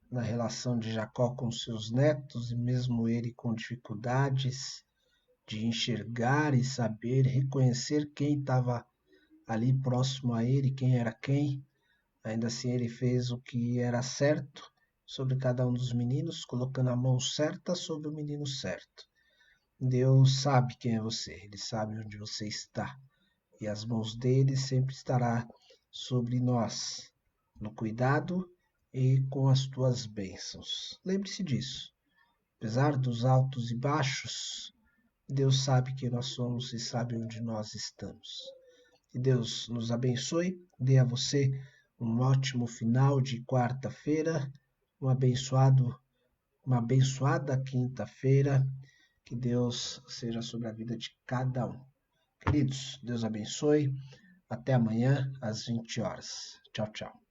Speaker 1: na relação de Jacó com seus netos, e mesmo ele com dificuldades de enxergar e saber, reconhecer quem estava ali próximo a ele, quem era quem, ainda assim ele fez o que era certo sobre cada um dos meninos, colocando a mão certa sobre o menino certo. Deus sabe quem é você, Ele sabe onde você está, e as mãos dele sempre estará sobre nós, no cuidado e com as tuas bênçãos. Lembre-se disso. Apesar dos altos e baixos, Deus sabe quem nós somos e sabe onde nós estamos. Que Deus nos abençoe, dê a você um ótimo final de quarta-feira, uma abençoada quinta-feira. Que Deus seja sobre a vida de cada um. Queridos, Deus abençoe. Até amanhã às 20 horas. Tchau, tchau.